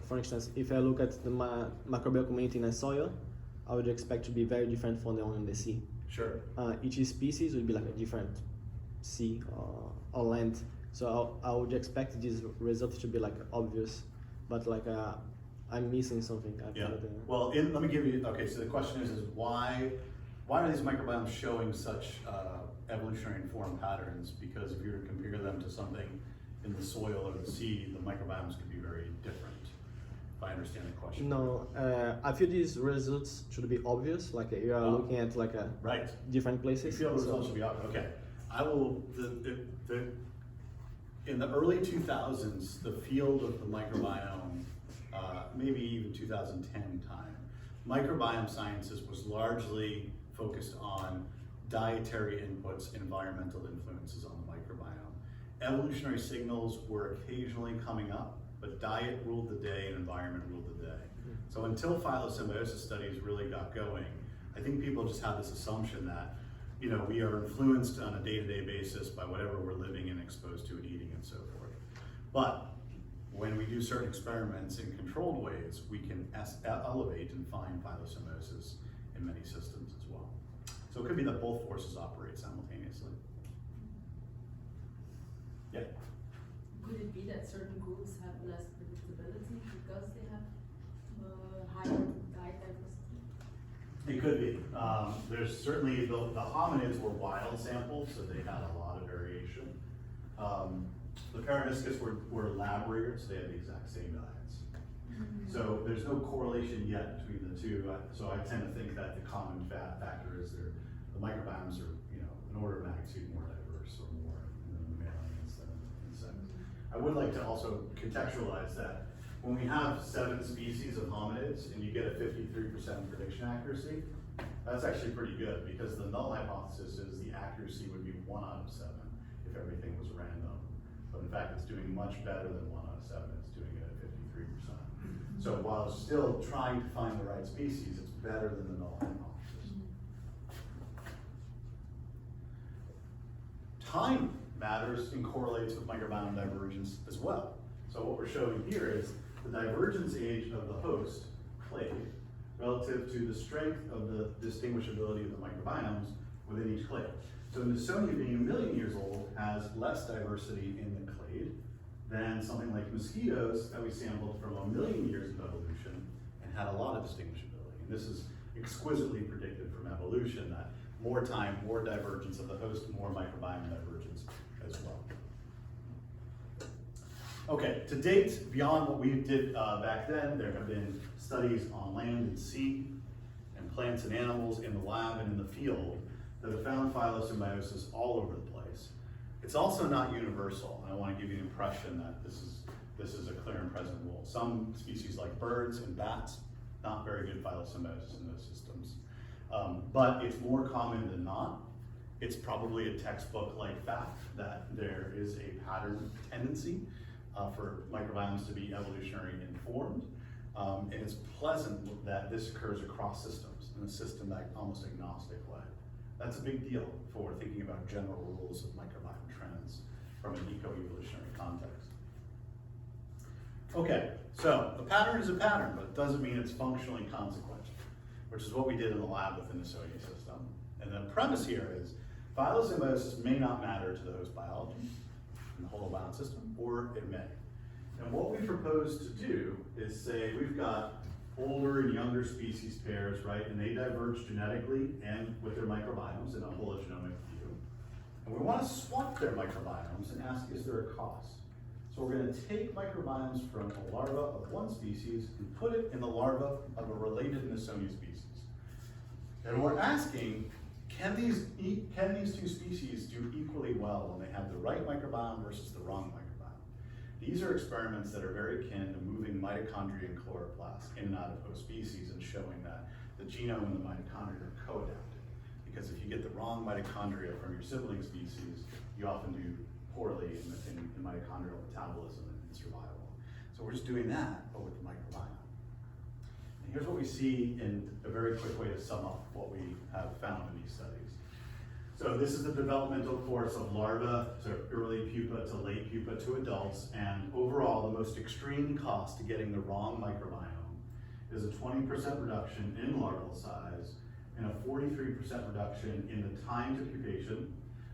for instance, if I look at the microbial community in a soil, I would expect to be very different from the one in the sea. Sure. Each species would be like a different sea or land. So I would expect these results to be like obvious, but like I'm missing something. Yeah. Well, let me give you. Okay, so the question is why are these microbiomes showing such evolutionary informed patterns? Because if you were to compare them to something in the soil or the sea, the microbiomes could be very different. If I understand the question. No, I feel these results should be obvious. Like you are looking at like a right different places. You feel the results should be obvious. Okay, I will. In the early 2000s, the field of the microbiome, maybe even 2010 time, microbiome sciences was largely focused on dietary inputs, environmental influences on the microbiome. Evolutionary signals were occasionally coming up, but diet ruled the day and environment ruled the day. So until phylosymbiosis studies really got going, I think people just had this assumption that, you know, we are influenced on a day-to-day basis by whatever we're living and exposed to and eating and so forth. But when we do certain experiments in controlled ways, we can elevate and find phylosymbiosis in many systems as well. So it could be that both forces operate simultaneously. Yeah? Could it be that certain groups have less predictability because they have higher diet diversity? It could be. There's certainly, the hominids were wild samples, so they had a lot of variation. The Paraviscus were lab reared, so they had the exact same diets. So there's no correlation yet between the two. So I tend to think that the common factor is the microbiomes are, you know, an order of magnitude more diverse or more in the mammalians than insects. I would like to also contextualize that when we have 7 species of hominids and you get a 53% prediction accuracy, that's actually pretty good because the null hypothesis is the accuracy would be 1 out of 7 if everything was random. But in fact, it's doing much better than 1 out of 7. It's doing it at 53%. So while it's still trying to find the right species, it's better than the null hypothesis. Time matters and correlates with microbiome divergence as well. So what we're showing here is the divergence age of the host clade relative to the strength of the distinguishability of the microbiomes within each clade. So Nisonia, being 1 million years old, has less diversity in the clade than something like mosquitoes that we sampled from 1 million years of evolution and had a lot of distinguishability. And this is exquisitely predicted from evolution, that more time, more divergence of the host, more microbiome divergence as well. Okay, to date, beyond what we did back then, there have been studies on land and sea, and plants and animals in the lab and in the field that have found phylosymbiosis all over the place. It's also not universal, and I want to give you the impression that this is a clear and present rule. Some species like birds and bats, not very good phylosymbiosis in those systems. But it's more common than not. It's probably a textbook-like fact that there is a pattern tendency for microbiomes to be evolutionary informed. And it's pleasant that this occurs across systems in a systematic, almost agnostic way. That's a big deal for thinking about general rules of microbiome trends from an eco-evolutionary context. Okay, so a pattern is a pattern, but it doesn't mean it's functionally consequential, which is what we did in the lab with the Nisonia system. And the premise here is phylosymbiosis may not matter to the host biology in the holobiont system, or it may. And what we propose to do is say we've got older and younger species pairs, right? And they diverge genetically and with their microbiomes in a hologenomic view. And we want to swap their microbiomes and ask, is there a cost? So we're going to take microbiomes from a larva of one species and put it in the larva of a related Nisonia species. And we're asking, can these two species do equally well when they have the right microbiome versus the wrong microbiome? These are experiments that are very akin to moving mitochondria and chloroplasts in and out of host species and showing that the genome and the mitochondria are co-adapted. Because if you get the wrong mitochondria from your sibling species, you often do poorly in mitochondrial metabolism and survival. So we're just doing that, but with the microbiome. And here's what we see in a very quick way to sum up what we have found in these studies. So this is the developmental course of larvae to early pupa to late pupa to adults, and overall the most extreme cost to getting the wrong microbiome is a 20% reduction in larval size and a 43% reduction in the time to pupation,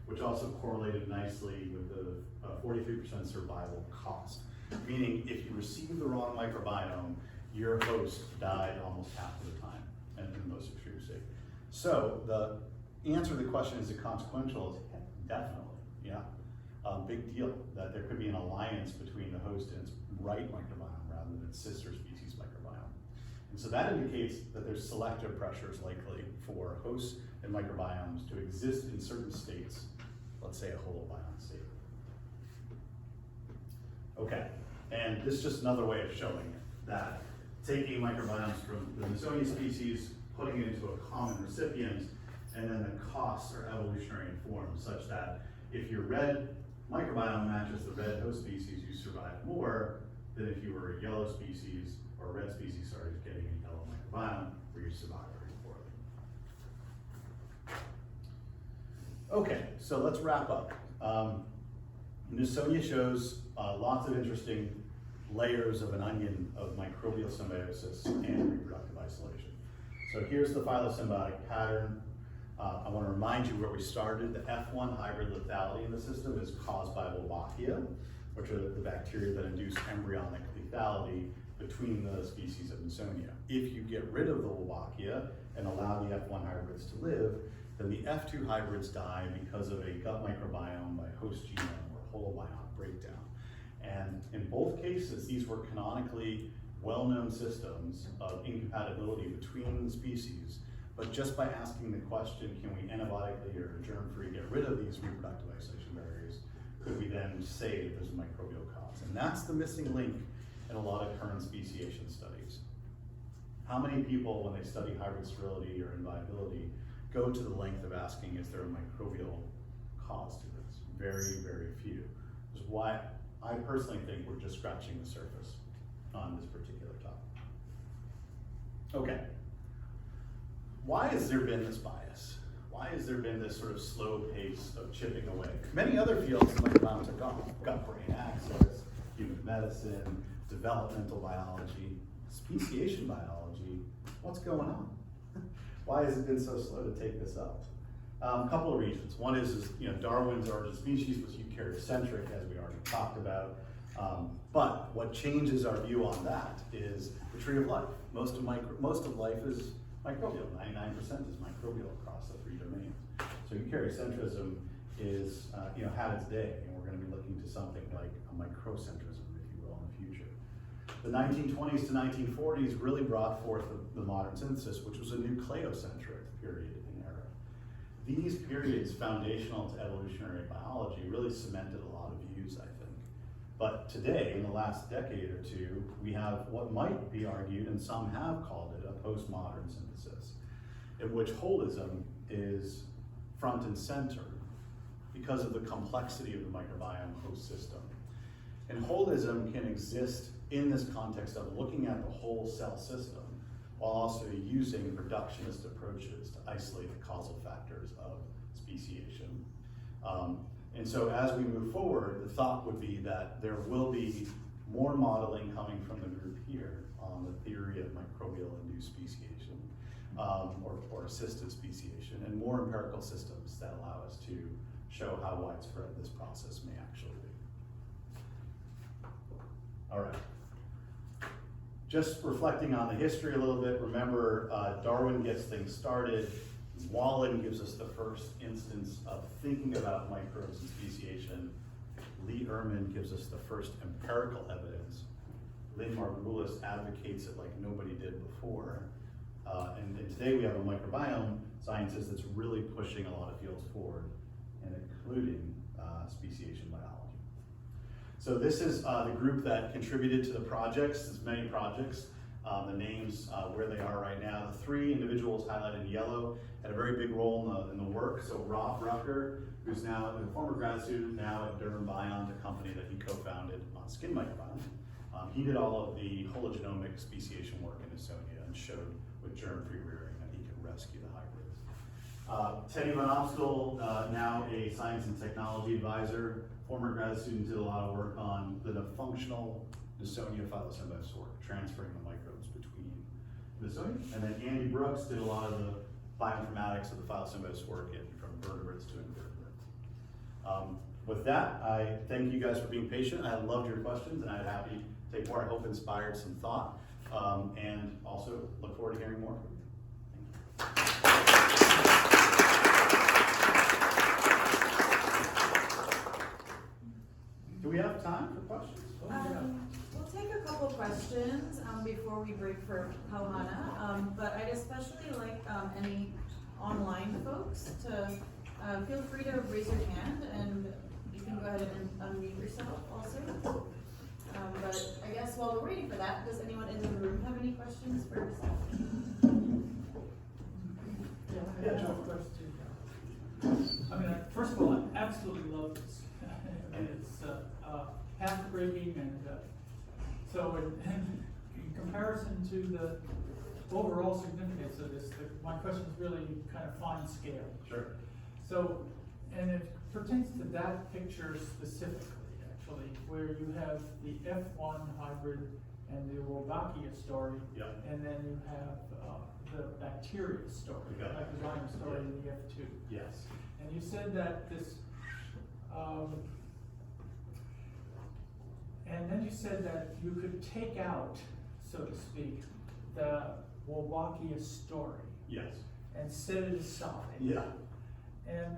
which also correlated nicely with the 43% survival cost. Meaning if you receive the wrong microbiome, your host died almost half of the time, and in the most extreme state. So the answer to the question, is it consequential? Is definitely, yeah. Big deal that there could be an alliance between the host and its right microbiome rather than its sister species microbiome. And so that indicates that there's selective pressures likely for hosts and microbiomes to exist in certain states, let's say a holobiont state. Okay, and this is just another way of showing it, that taking microbiomes from the Nisonia species, putting it into a common recipient, and then the costs are evolutionary informed, such that if your red microbiome matches the red host species, you survive more than if you were a yellow species or a red species started getting a yellow microbiome, where you survive very poorly. Okay, so let's wrap up. Nisonia shows lots of interesting layers of an onion of microbial symbiosis and reproductive isolation. So here's the phylosymbiotic pattern. I want to remind you where we started. The F1 hybrid lethality in the system is caused by Wolbachia, which are the bacteria that induce embryonic lethality between the species of Nisonia. If you get rid of the Wolbachia and allow the F1 hybrids to live, then the F2 hybrids die because of a gut microbiome by host genome or holobiont breakdown. And in both cases, these were canonically well-known systems of incompatibility between the species. But just by asking the question, can we antibiotically or germ-free get rid of these reproductive isolation barriers, could we then say that there's a microbial cause? And that's the missing link in a lot of current speciation studies. How many people, when they study hybrid sterility or inviability, go to the length of asking, is there a microbial cause to this? Very, very few. Which is why I personally think we're just scratching the surface on this particular topic. Okay. Why has there been this bias? Why has there been this sort of slow pace of chipping away? Many other fields of microbiomes have gone. Gut-brain axis, human medicine, developmental biology, speciation biology what's going on? Why has it been so slow to take this up? A couple of reasons. One is Darwin's origin species was eukaryocentric, as we already talked about. But what changes our view on that is the tree of life. Most of life is microbial. 99% is microbial across the three domains. So eukaryocentrism is had its day, and we're going to be looking to something like a microcentrism, if you will, in the future. The 1920s to 1940s really brought forth the modern synthesis, which was a nucleocentric period in era. These periods, foundational to evolutionary biology, really cemented a lot of views, I think. But today, in the last decade or two, we have what might be argued, and some have called it, a postmodern synthesis, in which holism is front and center because of the complexity of the microbiome host system. And holism can exist in this context of looking at the whole cell system while also using reductionist approaches to isolate the causal factors of speciation. And so as we move forward, the thought would be that there will be more modeling coming from the group here on the theory of microbial induced speciation, or assisted speciation, and more empirical systems that allow us to show how widespread this process may actually be. All right. Just reflecting on the history a little bit, remember Darwin gets things started. Wallen gives us the first instance of thinking about microbes and speciation. Lee Ehrman gives us the first empirical evidence. Lynn Margulis advocates it like nobody did before. And today we have a microbiome scientist that's really pushing a lot of fields forward, and including speciation biology. So this is the group that contributed to the projects. There's many projects. The names, where they are right now. The three individuals highlighted in yellow had a very big role in the work. So Rob Rucker, who's now a former grad student, now at Durham Biont, a company that he co-founded on skin microbiome. He did all of the hologenomic speciation work in Estonia and showed with germ-free rearing that he could rescue the hybrids. Teddy Van Opstel, now a science and technology advisor, former grad student, did a lot of work on the functional Estonia phylosymbiosis work, transferring the microbes between Estonia. And then Andy Brooks did a lot of the bioinformatics of the phylosymbiosis work from vertebrates to invertebrates. With that, I thank you guys for being patient. I loved your questions, and I'd happy to take more. I hope inspired some thought, and also look forward to hearing more from you. Do we have time for questions? We'll take a couple questions before we break for Kauhana, but I'd especially like any online folks to feel free to raise your hand, and you can go ahead and unmute yourself also. But I guess while we're waiting for that, does anyone in the room have any questions for Seth? Yeah, I have a question. I mean, first of all, I absolutely love this. It's path-breaking, and so in comparison to the overall significance of this, my question is really kind of fine scale. Sure. So, and it pertains to that picture specifically, actually, where you have the F1 hybrid and the Wolbachia story, Yeah. and then you have the bacteria story, the Okay. microbiome story in the F2. Yes. And you said that this, and then you said that you could take out, so to speak, the Wolbachia story Yes. and set it aside. Yeah. And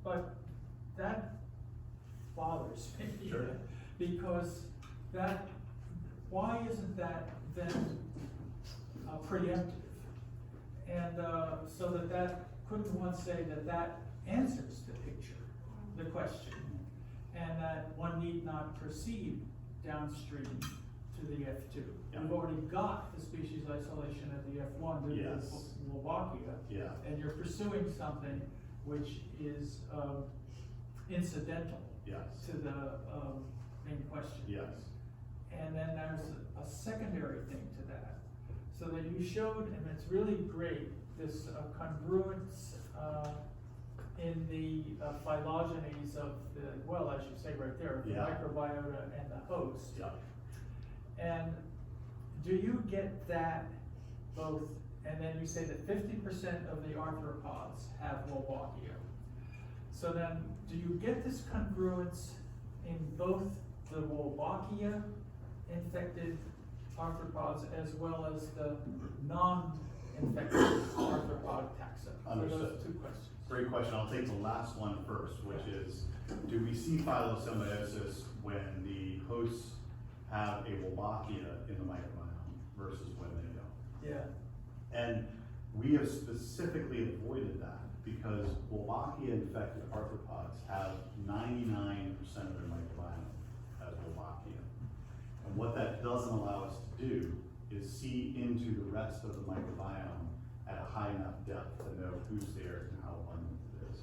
but that bothers me. Sure. Because that, why isn't that then preemptive? And so that couldn't one say that answers the picture, the question, and that one need not proceed downstream to the F2. Yeah. We've already got the species isolation at the F1 due Yes. to Wolbachia, Yeah. and you're pursuing something which is incidental Yes. to the main question. Yes. And then there's a secondary thing to that. So that you showed, and it's really great, this congruence in the phylogenies of the, well, as you say right there, the Yeah. microbiota and the host. Yeah. And do you get that both, and then you say that 50% of the arthropods have Wolbachia. So then, do you get this congruence in both the Wolbachia infected arthropods as well as the non-infected arthropod taxa? So Understood. those two questions. Great question. I'll take the last one first, which is, do we see phylosymbiosis when the hosts have a Wolbachia in the microbiome versus when they don't? Yeah. And we have specifically avoided that because Wolbachia infected arthropods have 99% of their microbiome as Wolbachia. And what that doesn't allow us to do is see into the rest of the microbiome at a high enough depth to know who's there and how abundant it is.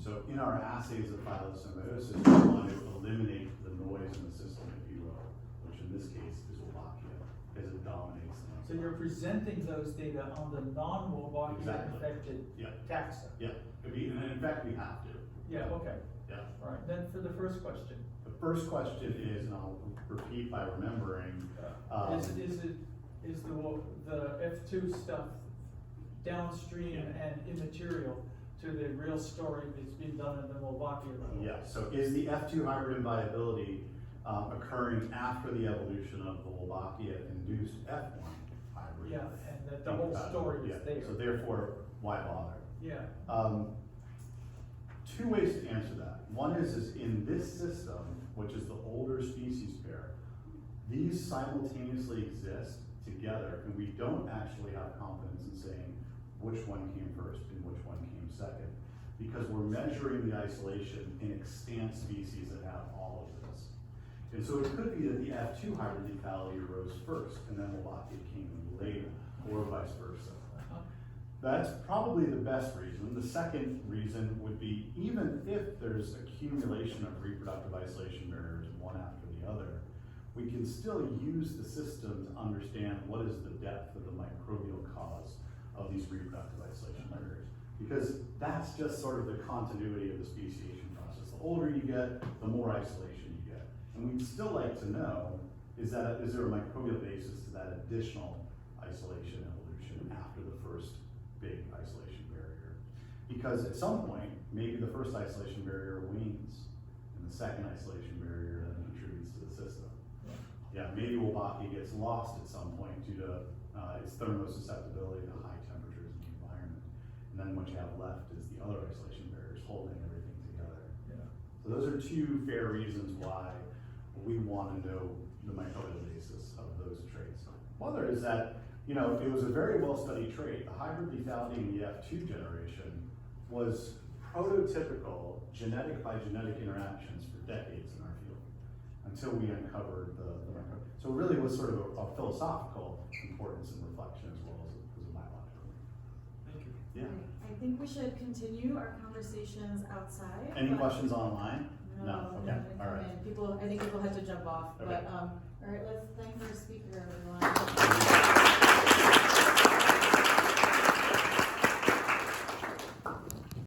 So in our assays of phylosymbiosis, we want to eliminate the noise in the system, if you will, which in this case is Wolbachia, because it dominates the So you're presenting those data on the non-Wolbachia Exactly. infected Yeah. taxa? Yeah, and in fact, we have to. Yeah, okay. Yeah. All right, then for the first question. The first question is, and I'll repeat by remembering, Is the F2 stuff downstream and immaterial to the real story that's being done in the Wolbachia level? yeah, so is the F2 hybrid inviability occurring after the evolution of the Wolbachia-induced F1 hybrid? Yeah, and that the whole story Yeah, is there. so therefore, why bother? Yeah, Two ways to answer that. One is in this system, which is the older species pair, these simultaneously exist together, and we don't actually have confidence in saying which one came first and which one came second, because we're measuring the isolation in extant species that have all of this. And so it could be that the F2 hybrid lethality arose first, and then Wolbachia came later, or vice versa. That's probably the best reason. The second reason would be, even if there's accumulation of reproductive isolation barriers one after the other, we can still use the system to understand what is the depth of the microbial cause of these reproductive isolation barriers. Because that's just sort of the continuity of the speciation process. The older you get, the more isolation you get. And we'd still like to know, is there a microbial basis to that additional isolation evolution after the first big isolation barrier? Because at some point, maybe the first isolation barrier wanes, and the second isolation barrier then contributes to the system. Yeah, maybe Wolbachia gets lost at some point due to its thermosusceptibility to high temperatures in the environment. And then what you have left is the other isolation barriers holding everything together. yeah. So those are two fair reasons why we want to know the microbial basis of those traits. Other is that, you know, it was a very well studied trait. The hybrid lethality in the F2 generation was prototypical genetic by genetic interactions for decades in our field, until we uncovered the microbial. So it really was sort of a philosophical importance and reflection as well as a biological. Thank you. Yeah. I think we should continue our conversations outside. Any but- questions online? No, Okay, all right. People, I think people had to jump off, Okay. but, all right, let's thank our speaker, everyone.